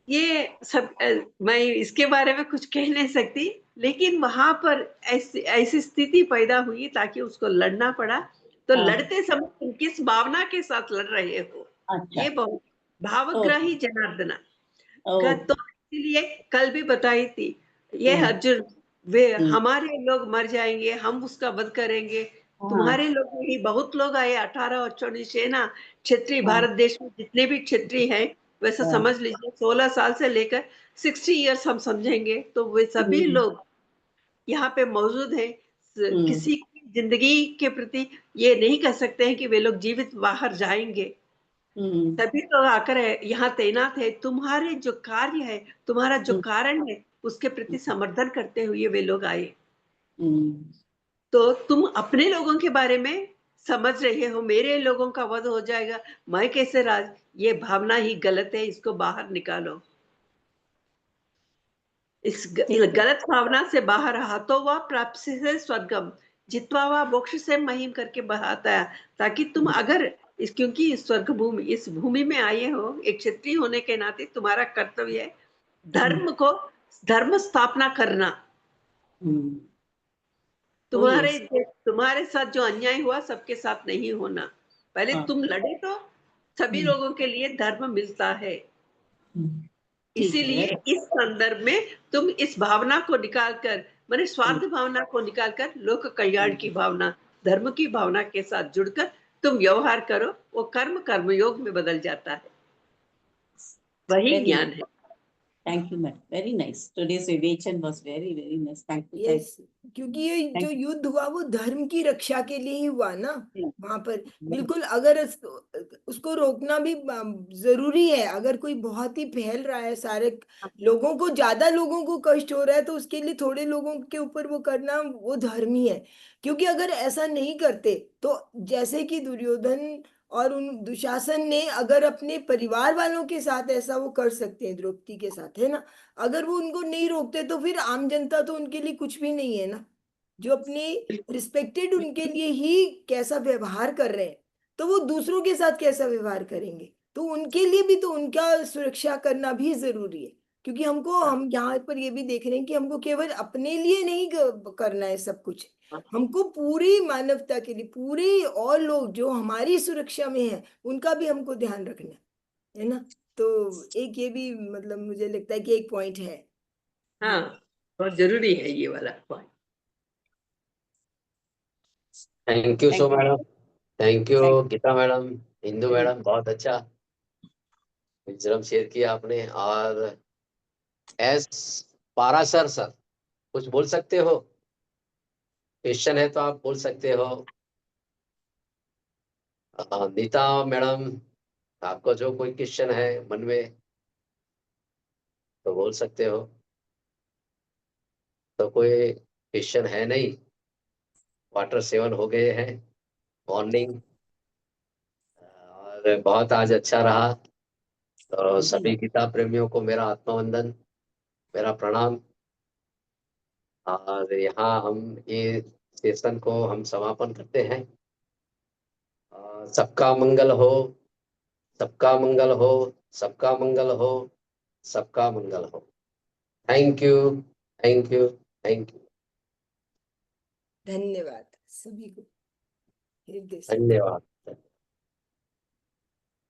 ये सब मैं इसके बारे में कुछ कह नहीं सकती, लेकिन वहां पर ऐसी ऐसी स्थिति पैदा हुई ताकि उसको लड़ना पड़ा। तो
हाँ।
लड़ते समय तुम किस भावना के साथ लड़ रहे हो,
अच्छा।
ये बहुत भावग्राही जनार्दना
ओ।
का। तो इसीलिए कल भी बताई थी ये
हम्म।
अर्जुन, वे
हम्म।
हमारे लोग मर जाएंगे, हम उसका वध करेंगे।
हाँ।
तुम्हारे लोग ही बहुत लोग आए, 18 अक्षौणी सेना, क्षत्रिय,
हाँ।
भारत देश में जितने भी क्षत्रिय हैं, वैसा
हाँ।
समझ लीजिए 16 साल से लेकर 60 इयर्स हम समझेंगे, तो वे सभी
हम्म।
लोग यहाँ पे मौजूद हैं।
हम्म।
किसी की जिंदगी के प्रति ये नहीं कह सकते हैं कि वे लोग जीवित बाहर जाएंगे।
हम्म।
सभी लोग आकर यहाँ तैनात है, तुम्हारे जो कार्य है, तुम्हारा जो
हम्म।
कारण है, उसके प्रति समर्थन करते हुए वे लोग आए।
हम्म।
तो तुम अपने लोगों के बारे में समझ रहे हो, मेरे लोगों का वध हो जाएगा, मैं कैसे राज, ये भावना ही गलत है, इसको बाहर निकालो।
ठीक है।
गलत भावना से बाहर रहा तो वह प्राप्त से स्वर्गम, जित्वा वह मोक्ष से महिम करके बहाता है। ताकि तुम अगर क्योंकि इस स्वर्ग भूमि, इस भूमि में आए हो, एक क्षत्रिय होने के नाते तुम्हारा कर्तव्य है धर्म को, धर्म स्थापना करना।
हम्म। ओ
तुम्हारे
यस।
तुम्हारे साथ जो अन्याय हुआ सबके साथ नहीं होना, पहले
हाँ।
तुम लड़े तो सभी
हम्म।
लोगों के लिए धर्म मिलता है।
हम्म। ठीक है।
इसीलिए
वेरी।
इस संदर्भ में तुम इस भावना को निकालकर, माने स्वार्थ भावना को निकालकर लोक कल्याण की भावना, धर्म की भावना के साथ जुड़कर तुम व्यवहार करो, वो कर्म कर्मयोग में बदल जाता है, वही
वेरी
ज्ञान है।
Thank you ma'am, very nice, today's विवेचन was very very nice, thank you, thank
yes, क्योंकि ये जो
यू।
युद्ध हुआ वो धर्म की रक्षा के लिए ही हुआ ना
हम्म।
वहां पर। बिल्कुल, अगर उसको रोकना भी जरूरी है। अगर कोई बहुत ही फैल रहा है, सारे लोगों को, ज्यादा लोगों को कष्ट हो रहा है, तो उसके लिए थोड़े लोगों के ऊपर वो करना वो धर्म ही है। क्योंकि अगर ऐसा नहीं करते तो जैसे कि दुर्योधन और उन दुशासन ने अगर अपने परिवार वालों के साथ ऐसा वो कर सकते हैं, द्रौपदी के साथ, है ना। अगर वो उनको नहीं रोकते तो फिर आम जनता तो उनके लिए कुछ भी नहीं है ना। जो अपने रिस्पेक्टेड उनके लिए ही कैसा व्यवहार कर रहे हैं, तो वो दूसरों के साथ कैसा व्यवहार करेंगे। तो उनके लिए भी तो उनका सुरक्षा करना भी जरूरी है। क्योंकि हमको, हम यहाँ पर ये भी देख रहे हैं कि हमको केवल अपने लिए नहीं करना है सब कुछ। हमको पूरी मानवता के लिए, पूरे और लोग जो हमारी सुरक्षा में है, उनका भी हमको ध्यान रखना है ना। तो एक ये भी मतलब मुझे लगता है कि एक पॉइंट है।
हाँ, बहुत जरूरी है ये वाला point.
Thank you
thank
so madam, thank you
you.
Geeta madam, Indu
thank
madam, बहुत अच्छा विजडम शेयर किया आपने। और एस पाराशर सर, कुछ बोल सकते हो? क्वेश्चन है तो आप बोल सकते हो। नीता मैडम, आपको जो कोई क्वेश्चन है मन में तो बोल सकते हो। तो कोई क्वेश्चन है नहीं, क्वार्टर 7 हो गए हैं, मॉर्निंग। और बहुत आज अच्छा रहा। तो
जी।
सभी गीता प्रेमियों को मेरा आत्मवंदन, मेरा प्रणाम। और यहाँ हम ये सेशन को हम समापन करते हैं। सबका मंगल हो, सबका मंगल हो, सबका मंगल हो, सबका मंगल हो। Thank you, thank you, thank you.
धन्यवाद सभी को हृदय से।
धन्यवाद।